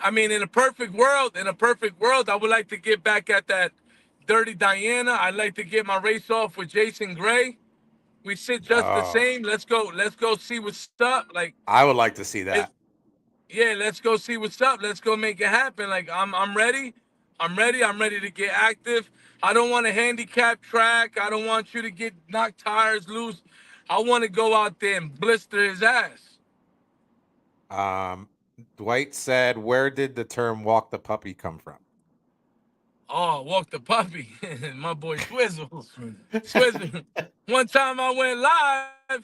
I mean, in a perfect world, I would like to get back at that Dirty Diana. I'd like to get my race off with Jason Gray. We sit just the Oh, same. Let's go see what's up. Like, I would like to see it, that. yeah, let's go see what's up. Let's go make it happen. Like, I'm ready. I'm ready. I'm ready to get active. I don't want a handicap track. I don't want you to get knocked tires loose. I want to go out there and blister his ass. Dwight said, "Where did the term 'walk the puppy' come from?" Oh, walk the puppy. My boy Swizzle. Swizzle. One time I went live.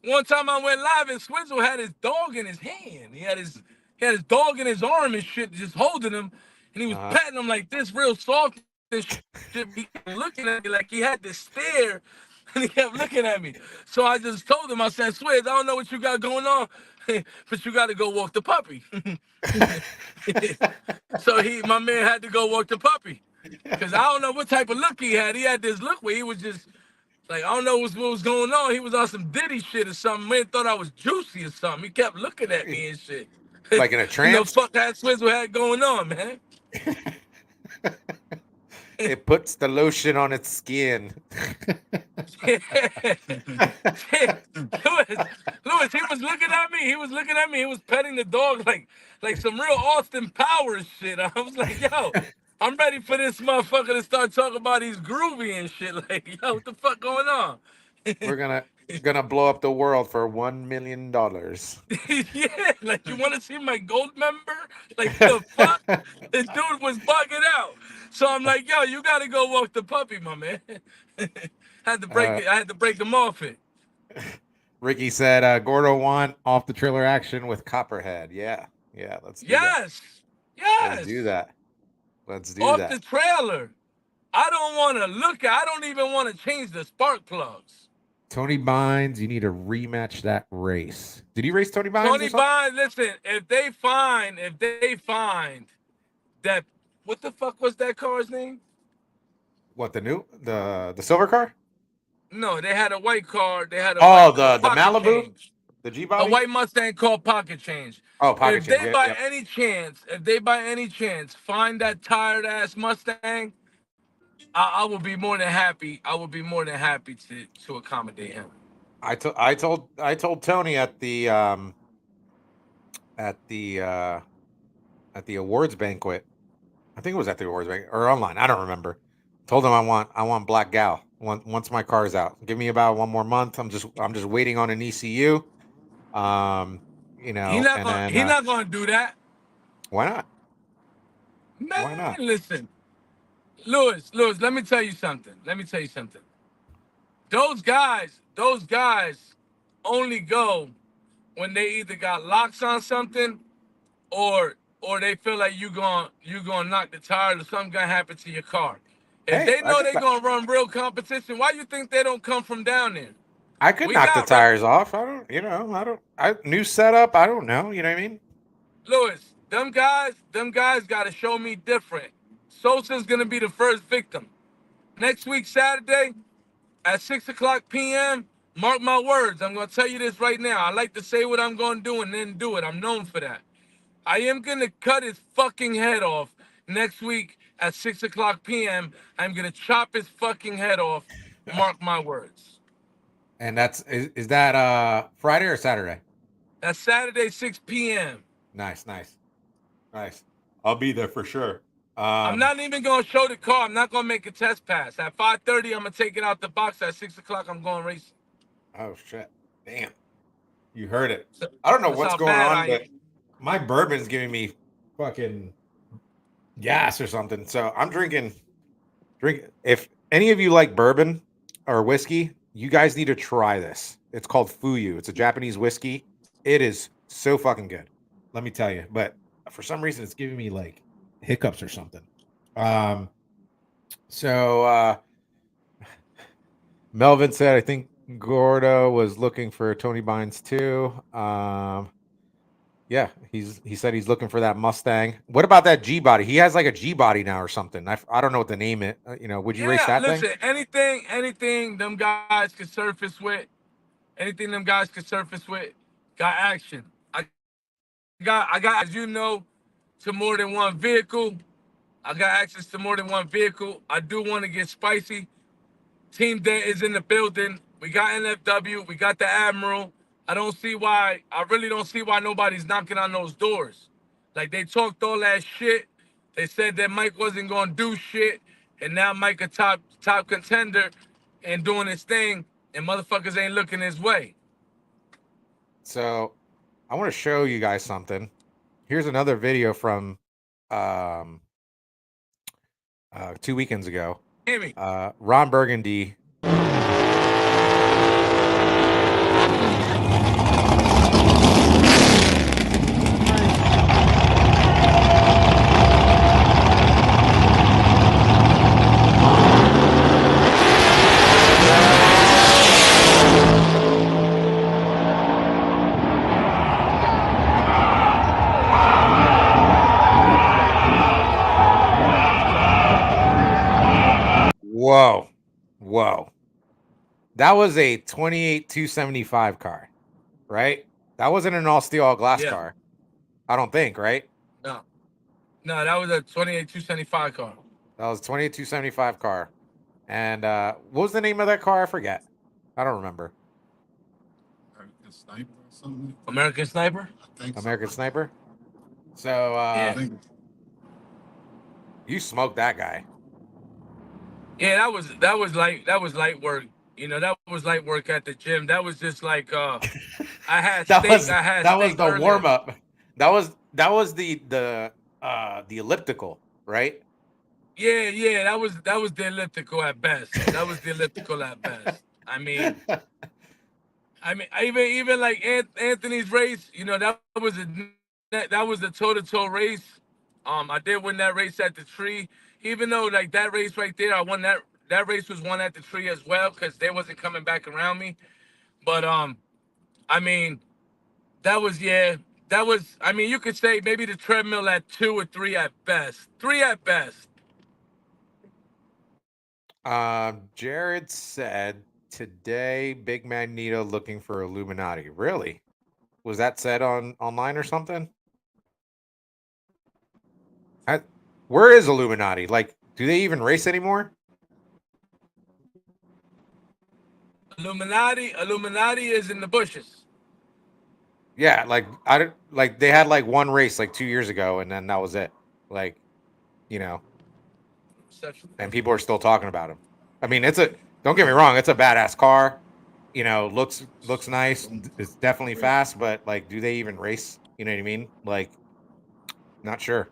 One time I went live and Swizzle had his dog in his hand. He had his dog in his arm and shit, just holding him, and he was Uh-huh. petting him like this, real soft and shit. He kept looking at me like he had to stare, and he kept looking at me. So I just told him, I said, Swizz, I don't know what you got going on, but you got to go walk the puppy. So my man had to go walk the puppy. Cause I don't know what type of look he had. He had this look where he was just like, I don't know what was going on. He was on some Diddy shit or something. Man thought I was juicy or something. He kept looking at me and shit. Like in a You know, trance? fuck that Swizzle had going on, man. It puts the lotion on its skin. Lewis, he was looking at me. He was looking at me. He was petting the dog like some real Austin Powers shit. I was like, yo, I'm ready for this motherfucker to start talking about he's groovy and shit. Like, yo, what the fuck going on? We're gonna blow up the world for $1 million. Yeah, like you want to see my gold member? Like the fuck? This dude was bugging out. So I'm like, yo, you gotta go walk the puppy, my man. Had to break it. I had to break him off it. Ricky said, Gordo want off the trailer action with Copperhead. Yeah, let's do that. Yes, yes. Let's do that. Let's do Off that. the trailer. I don't want to look at. I don't even want to change the spark plugs. Tony Bynes, you need to rematch that race. Did you race Tony Bynes? Tony Bynes, listen. If they find that, what the fuck was that car's name? What, the silver car? No, they had a white car. They had a the Malibu, change. the G A body. white Mustang called Pocket Change. Oh, Pocket If Change. they by any chance find that tired ass Mustang, I will be more than happy. I will be more than happy to accommodate him. I told Tony at the at the awards banquet. I think it was at the awards banquet or online. I don't remember. Told him I want Black Gal once my car's out. Give me about 1 more month. I'm just waiting on an ECU. You know, He's not gonna do that. Why not? Man, Why not? listen, Lewis, let me tell you something. Those guys only go when they either got locks on something or they feel like you gonna knock the tire or something gonna happen to your car. If Hey, they know they're gonna run real competition, why you think they don't come from down there? I could knock the tires off. New setup. I don't know. You know what I mean? Lewis, them guys got to show me different. Sosa's gonna be the first victim. Next week Saturday, at 6 o'clock p.m., mark my words. I'm going to tell you this right now. I like to say what I'm going to do and then do it. I'm known for that. I am going to cut his fucking head off next week at 6 o'clock p.m. I'm going to chop his fucking head off. Mark my words. And is that Friday or Saturday? That's Saturday, 6 p.m. Nice. I'll be there for sure. I'm not even going to show the car. I'm not going to make a test pass. At 5:30, I'm going to take it out the box. At 6 o'clock, I'm going racing. Oh, shit. Damn. You heard it. I don't know That's what's how going bad on, I but am. my bourbon's giving me fucking gas or something. So I'm drinking. If any of you like bourbon or whiskey, you guys need to try this. It's called Fuyu. It's a Japanese whiskey. It is so fucking good. Let me tell you. But for some reason, it's giving me like hiccups or something. So Melvin said, I think Gordo was looking for Tony Bynes too. Yeah, he said he's looking for that Mustang. What about that G body? He has like a G body now or something. I don't know what to name it. Would you race Yeah, that thing? listen, anything them guys could surface with, got action. I got, as you know, to more than one vehicle. I got access to more than one vehicle. I do want to get spicy. Team Dent is in the building. We got NFW. We got the Admiral. I really don't see why nobody's knocking on those doors. Like, they talked all that shit. They said that Mike wasn't gonna do shit, and now Mike a top contender and doing his thing, and motherfuckers ain't looking his way. So I want to show you guys something. Here's another video from um 2 weekends ago. Hear me? Ron Burgundy. Whoa. That was a 28 275 car, right? That wasn't an all steel, all glass Yeah. car. I don't think, right? No, that was a 28 275 car. That was 28 275 car. And what was the name of that car? I forget. I don't remember. American Sniper or something. American Sniper? I think American so. Sniper. So Yeah. you smoked that guy. Yeah, that was light work. That was light work at the gym. That was just like I had that steak. was I had that was steak the earlier. warm up. That was the elliptical, right? Yeah, that was the elliptical at best. That was the elliptical at best. I mean, even like Anthony's race, that was a toe to toe race. I did win that race at the tree, even though like that race right there, I won that. That race was won at the tree as well because they wasn't coming back around me. But I mean, that was yeah. That was, I mean, you could say maybe the treadmill at 2 or 3 at best. 3 at best. Jared said today, Big Magneto looking for Illuminati. Really? Was that said online or something? Where is Illuminati? Like, do they even race anymore? Illuminati is in the bushes. Yeah, like they had like one race like 2 years ago, and then that was it. Like, and people are still talking about him. I mean, don't get me wrong, it's a badass car. Looks nice. It's definitely fast, but like, do they even race? You know what I mean? Like, not sure.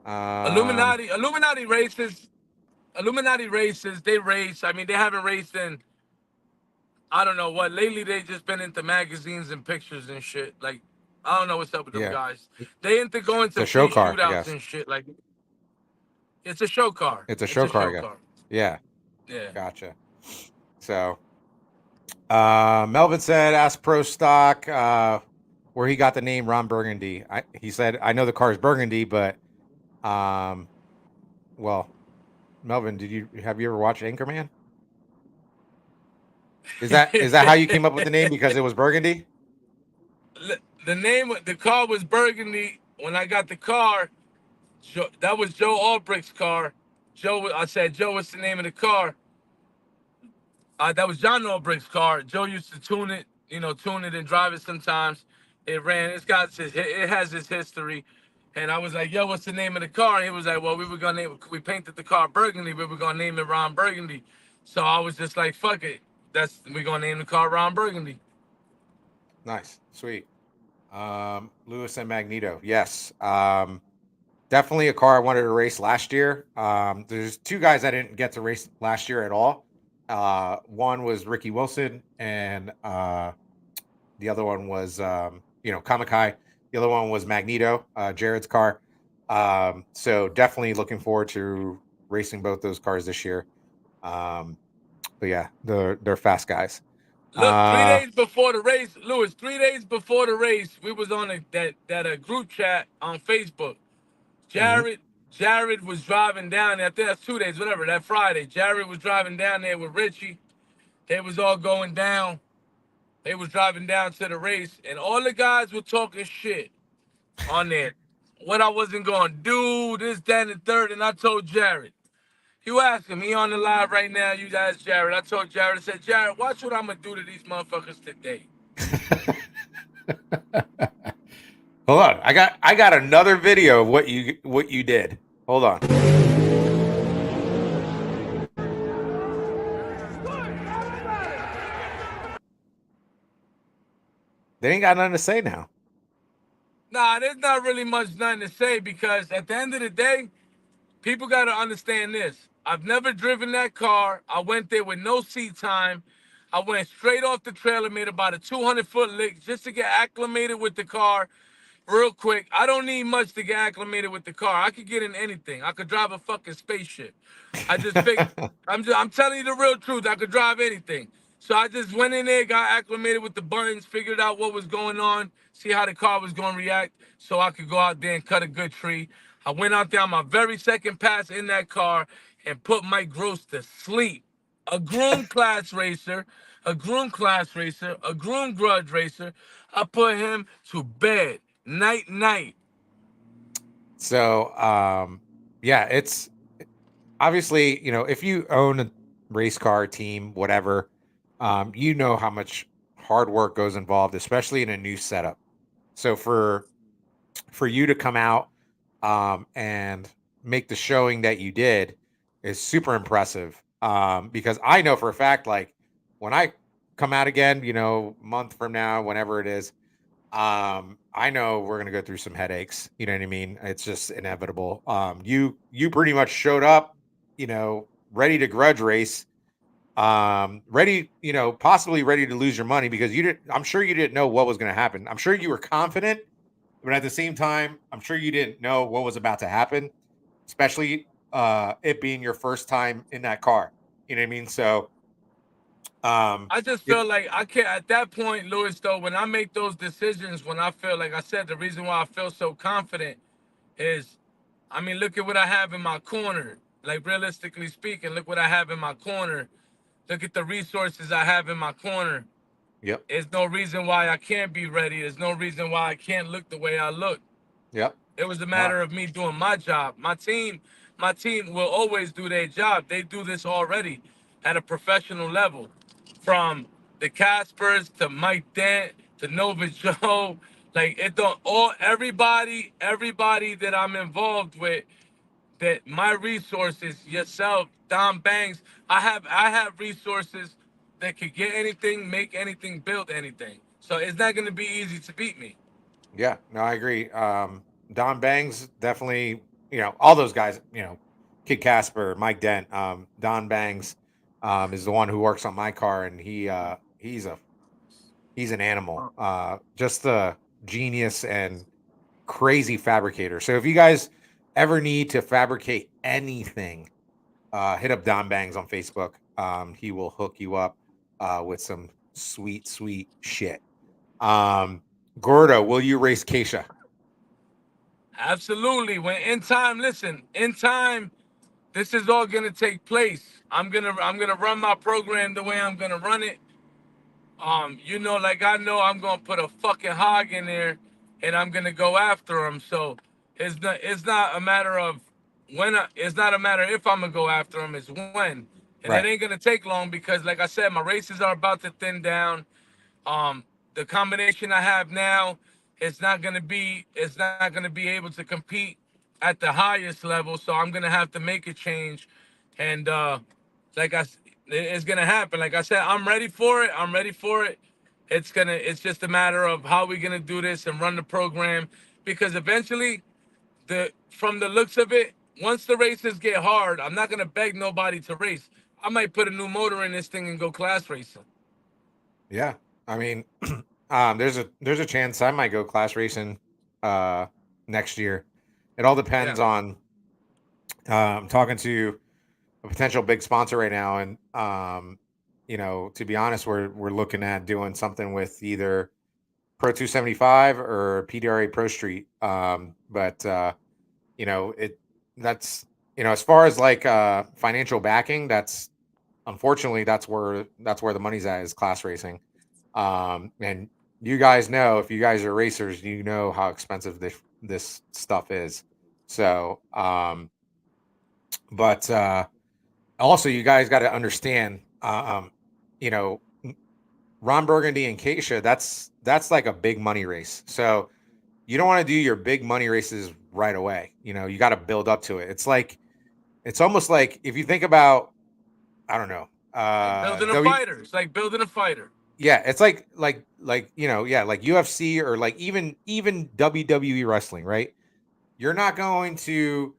Illuminati races. They race. I mean, they haven't raced in I don't know what. Lately, they just been into magazines and pictures and shit. Like, I don't know what's up with them guys. They into going to show free car, I shootouts guess. and shit. Like, it's a show car. It's a show car, I guess. Yeah. Yeah. Gotcha. So, Melvin said, ask Pro Stock where he got the name Ron Burgundy. He said, I know the car is Burgundy, but, well, Melvin, have you ever watched Anchorman? Is that how you came up with the name because it was burgundy? The name of the car was Burgundy. When I got the car, that was Joe Albrecht's car. I said, Joe, what's the name of the car? That was John Albrecht's car. Joe used to tune it, tune it and drive it sometimes. It ran. It has its history. And I was like, yo, what's the name of the car? And he was like, well, we painted the car Burgundy. We were gonna name it Ron Burgundy. So I was just like, fuck it. We're gonna name the car Ron Burgundy. Nice, sweet. Lewis and Magneto. Yes. Definitely a car I wanted to race last year. There's two guys I didn't get to race last year at all. One was Ricky Wilson, and the other one was Kamakai. The other one was Magneto, Jared's car. So definitely looking forward to racing both those cars this year. But yeah, they're fast guys. Look, 3 days before the race, Lewis. 3 days before the race, we was on that group chat on Facebook. Mhm. Jared was driving down there. I think that's 2 days, whatever. That Friday, Jared was driving down there with Richie. They was all going down. They was driving down to the race, and all the guys were talking shit on there. What I wasn't going to do, this, that, and the third. And I told Jared. You ask him. He on the live right now. You ask Jared. I told Jared. I said, Jared, watch what I'm going to do to these motherfuckers today. Hold on. I got another video of what you did. Hold on. They ain't got nothing to say now. Nah, there's not really much nothing to say because at the end of the day, people got to understand this. I've never driven that car. I went there with no seat time. I went straight off the trailer, made about a 200-foot lick just to get acclimated with the car real quick. I don't need much to get acclimated with the car. I could get in anything. I could drive a fucking spaceship. I just figured, I'm telling you the real truth. I could drive anything. So I just went in there, got acclimated with the buttons, figured out what was going on, see how the car was going to react so I could go out there and cut a good tree. I went out there on my very second pass in that car and put Mike Gross to sleep. A groom class racer, a groom class racer, a groom grudge racer. I put him to bed. Night, night. So, yeah, it's obviously, if you own a race car team, whatever, you know how much hard work goes involved, especially in a new setup. So for you to come out and make the showing that you did is super impressive. Because I know for a fact, like when I come out again, month from now, whenever it is, I know we're gonna go through some headaches. You know what I mean? It's just inevitable. You pretty much showed up, ready to grudge race, ready, possibly ready to lose your money because you didn't. I'm sure you didn't know what was going to happen. I'm sure you were confident, but at the same time, I'm sure you didn't know what was about to happen, especially it being your first time in that car. You know what I mean? So, I just it, feel like I can't at that point, Louis, though, when I make those decisions, when I feel like I said, the reason why I feel so confident is, I mean, look at what I have in my corner. Like, realistically speaking, look what I have in my corner. Look at the resources I have in my corner. yep, There's no reason why I can't be ready. There's no reason why I can't look the way I look. yep, It was a not, matter of me doing my job. My team will always do their job. They do this already at a professional level. From the Caspers to Mike Dent to Nova Joe. Like it don't all everybody that I'm involved with, that my resources, yourself, Don Banks, I have resources that could get anything, make anything, build anything. So it's not gonna be easy to beat me. yeah, no, I agree. Don Bangs definitely, all those guys, Kid Casper, Mike Dent, Don Bangs, is the one who works on my car, and he's an animal, just a genius and crazy fabricator. So if you guys ever need to fabricate anything, hit up Don Bangs on Facebook. He will hook you up with some sweet, sweet shit. Gordo, will you race Keisha? Absolutely. When in time, listen, in time, this is all gonna take place. I'm gonna run my program the way I'm gonna run it. Like I know I'm gonna put a fucking hog in there, and I'm gonna go after him. So it's not a matter of it's not a matter if I'm gonna go after him. It's when, and it Right. ain't gonna take long because, like I said, my races are about to thin down. The combination I have now, it's not gonna be able to compete at the highest level. So I'm gonna have to make a change, and like it's gonna happen. Like I said, I'm ready for it. I'm ready for it. It's just a matter of how we're gonna do this and run the program, because eventually, from the looks of it, once the races get hard, I'm not gonna beg nobody to race. I might put a new motor in this thing and go class racing. Yeah. I mean, there's a chance I might go class racing uh next year. It all Yeah. depends on I'm talking to a potential big sponsor right now, and to be honest, we're looking at doing something with either Pro 275 or PDRA Pro Street. But it that's as far as like financial backing, that's unfortunately that's where the money's at, is class racing. And you guys know, if you guys are racers, you know how expensive this stuff is. So, but also you guys got to understand, you know, Ron Burgundy and Keisha, that's like a big money race. So you don't want to do your big money races right away. You got to build up to it. It's almost like, if you think about, I don't know, Like building a W fighter. It's like building a fighter. yeah, it's like yeah, like UFC, or like even WWE wrestling, right? You're not going to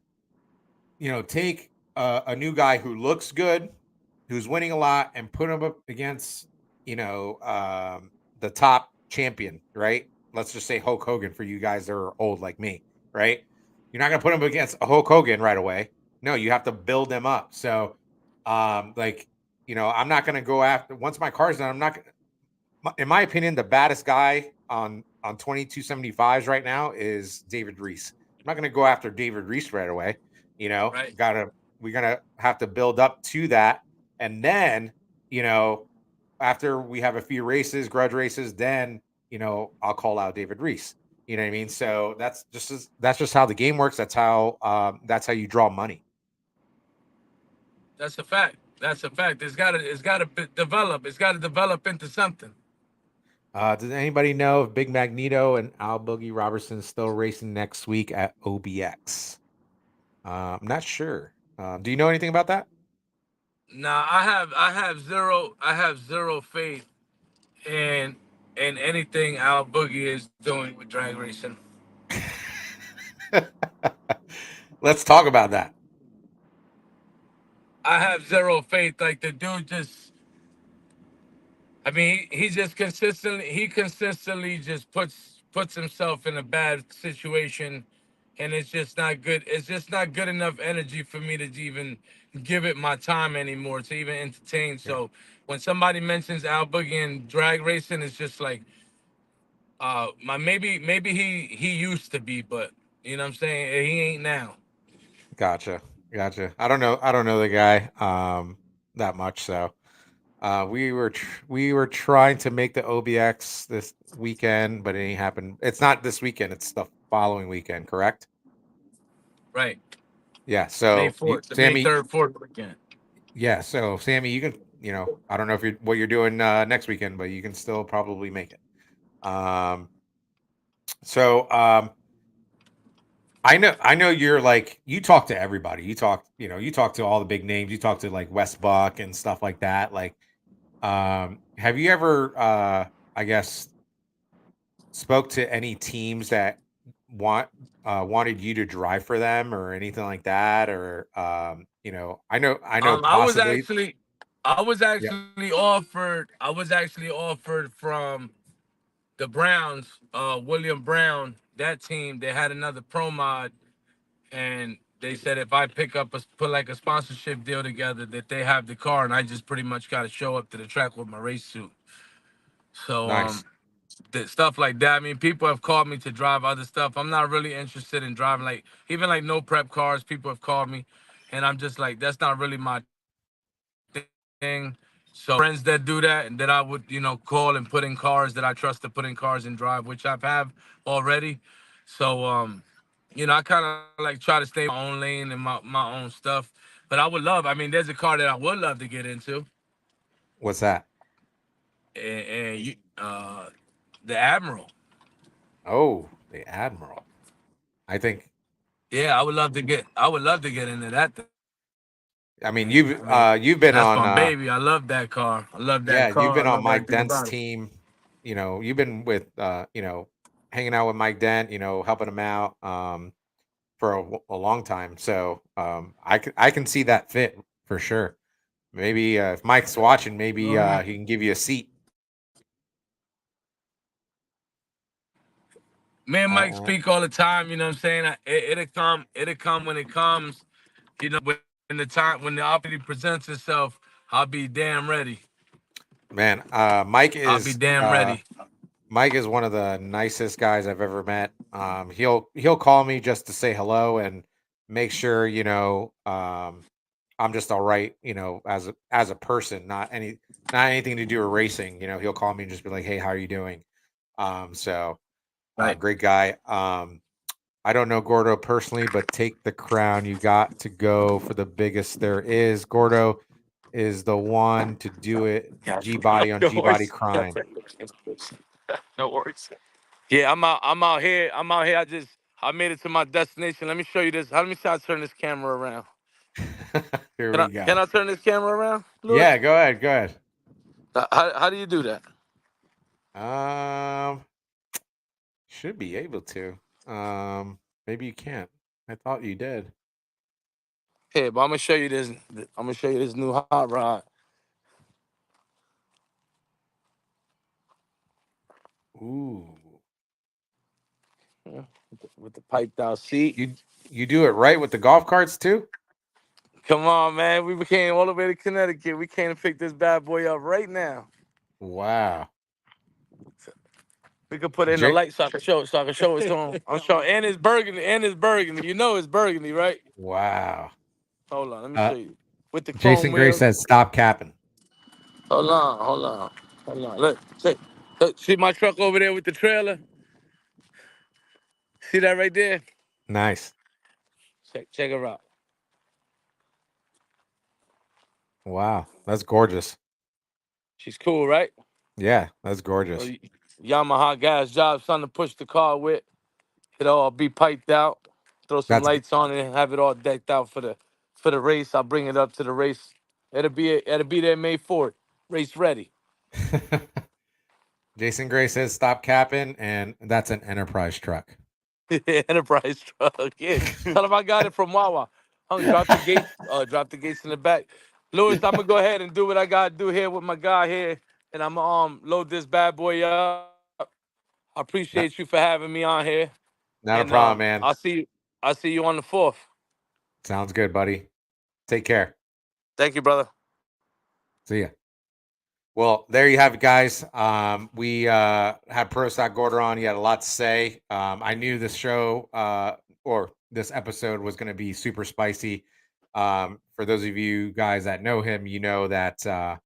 take a new guy who looks good, who's winning a lot, and put him up against the top champion, right? Let's just say Hulk Hogan, for you guys that are old like me, right? You're not going to put him against a Hulk Hogan right away. No, you have to build them up. So, like, I'm not going to go after, once my car's done. I'm not In my opinion, the baddest guy on 2275s right now is David Reese. I'm not going to go after David Reese right away. Right. We're gonna have to build up to that, and then you know after we have a few races, grudge races, then I'll call out David Reese. You know what I mean? So that's just how the game works. That's how you draw money. That's a fact. That's a fact. It's gotta develop. It's gotta develop into something. Does anybody know if Big Magneto and Al Boogie Robertson is still racing next week at OBX? I'm not sure. Do you know anything about that? Nah, I have zero faith in in anything Al Boogie is doing with drag racing. Let's talk about that. I have zero faith. Like the dude just, I mean, he consistently just puts himself in a bad situation, and it's just not good. It's just not good enough energy for me to even give it my time anymore to even entertain. Yeah, So when somebody mentions Al Boogie and drag racing, it's just like, my maybe he used to be, but you know what I'm saying, he ain't now. gotcha, gotcha. I don't know the guy that much. So we were trying to make the OBX this weekend, but it ain't happened. It's not this weekend. It's the following weekend, correct? Right. Yeah. May So 4th, the May Sammy, 3rd, 4th weekend. yeah. So Sammy, you can, I don't know if what you're doing next weekend, but you can still probably make it. Um, so I know you're like, you talk to everybody. You talk to all the big names. You talk to like West Buck and stuff like that. Like, have you ever, I guess, spoke to any teams that wanted you to drive for them or anything like that? Or, I know I was possibly. actually, I was Yeah. actually offered, from the Browns, William Brown, that team. They had another pro mod, and they said if I put like a sponsorship deal together, that they have the car, and I just pretty much got to show up to the track with my race suit. So Nice. stuff like that. I mean, people have called me to drive other stuff. I'm not really interested in driving, like even like no prep cars. People have called me, and I'm just like, that's not really my thing. And So friends that do that and that I would, call and put in cars that I trust to put in cars and drive, which I have already. So I kind of like try to stay in my own lane and my own stuff. But I mean, there's a car that I would love to get into, What's that? and the Admiral. Oh, the Admiral. I think. Yeah, I would love to get into that thing. I mean, I mean, you've that's been my on. baby. I love that car. I love that Yeah, car. you've I been love on Mike everything Dent's about it. team. You've been with hanging out with Mike Dent. Helping him out for a long time. So I can see that fit for sure. Maybe if Mike's watching, maybe he can give you a seat. Me and Mike Uh, speak all the time. You know what I'm saying? It'll come when it comes. When the opportunity presents itself, I'll be damn ready. man, Mike I'll be is damn ready. Mike is one of the nicest guys I've ever met. He'll call me just to say hello and make sure I'm just all right. As a person, not anything to do with racing. He'll call me and just be like, "Hey, how are you doing?" So Right. great guy. I don't know Gordo personally, but take the crown. You got to go for the biggest there is. Gordo is the one to do it. Yeah. G body on No G body worries. crime. No worries. Yeah, I'm out. I'm out here. I made it to my destination. Let me show you this. Let me see how to turn this camera around. Here Can we I can go. I turn this camera around, Lewis? Yeah, go ahead. Go ahead. How do you do that? Um, should be able to. Maybe you can't. I thought you did. Here, but I'm gonna show you this. I'm gonna show you this new hot rod. Ooh, Yeah, with the piped out seat. you you do it right with the golf carts too. Come on, man. We came all the way to Connecticut. We came to pick this bad boy up right now. Wow. We could put it in the J- light so I can show it to him. I'm showing, and it's burgundy, You know it's burgundy, right? wow. Hold on, let me Uh, show you. With the chrome Jason Gray wheels. says stop capping. Hold on. Look, see my truck over there with the trailer? See that right there? Nice. Check her out. Wow, that's gorgeous. She's cool, right? Yeah, that's So, gorgeous. Yamaha gas job, something to push the car with. It'll all be piped out. Throw some That's lights on it and have it all decked out for the race. I'll bring it up to the race. It'll be there May 4th. Race ready. Jason Gray says stop capping, and that's an Enterprise truck. Enterprise truck. Yeah. Tell him I got it from Wawa. Drop the gates. Drop the gates in the back. Lewis, I'm gonna go ahead and do what I gotta do here with my guy here, and I'm gonna load this bad boy up. I appreciate not, you for having me on here, not a and problem, man. I'll see you on the 4th. Sounds good, buddy. Take care. Thank you, brother. See ya. Well, there you have it, guys. We had Pro Stock Gordo on. He had a lot to say. I knew this show or this episode was going to be super spicy. For those of you guys that know him, you know that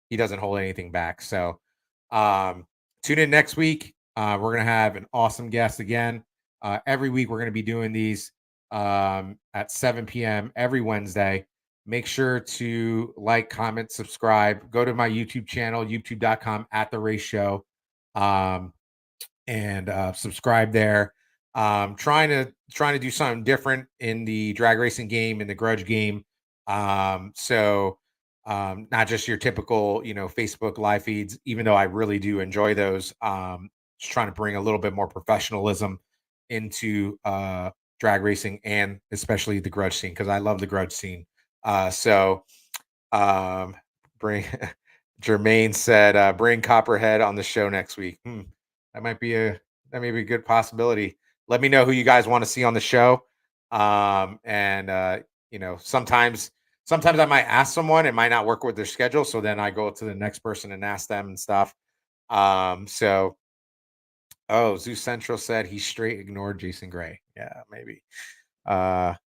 he doesn't hold anything back. So tune in next week. We're going to have an awesome guest again. Every week, we're going to be doing these at 7 p.m. every Wednesday. Make sure to like, comment, subscribe. Go to my YouTube channel, youtube.com @the-race-show, and subscribe there. Trying to do something different in the drag racing game, in the grudge game. So not just your typical, Facebook live feeds, even though I really do enjoy those. Just trying to bring a little bit more professionalism into drag racing and especially the grudge scene, because I love the grudge scene. So bring Jermaine said bring Copperhead on the show next week. That might be a good possibility. Let me know who you guys want to see on the show. And sometimes I might ask someone, it might not work with their schedule, so then I go to the next person and ask them and stuff. So Zeus Central said he straight ignored Jason Gray. Yeah, maybe.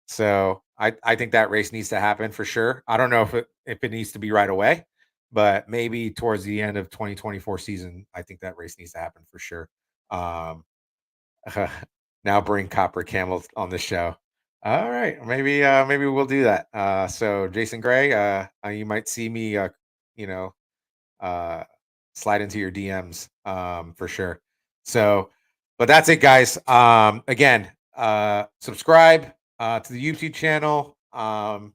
So I think that race needs to happen for sure. I don't know if it needs to be right away, but maybe towards the end of 2024 season, I think that race needs to happen for sure. Now bring Copper Camel on the show. All right, maybe we'll do that. So Jason Gray, you might see me, you know, slide into your DMs for sure. So, but that's it, guys. Again, subscribe to the YouTube channel. Like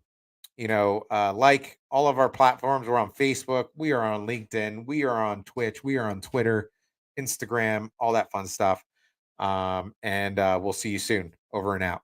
all of our platforms. We're on Facebook. We are on LinkedIn. We are on Twitch. We are on Twitter, Instagram, all that fun stuff. And we'll see you soon. Over and out.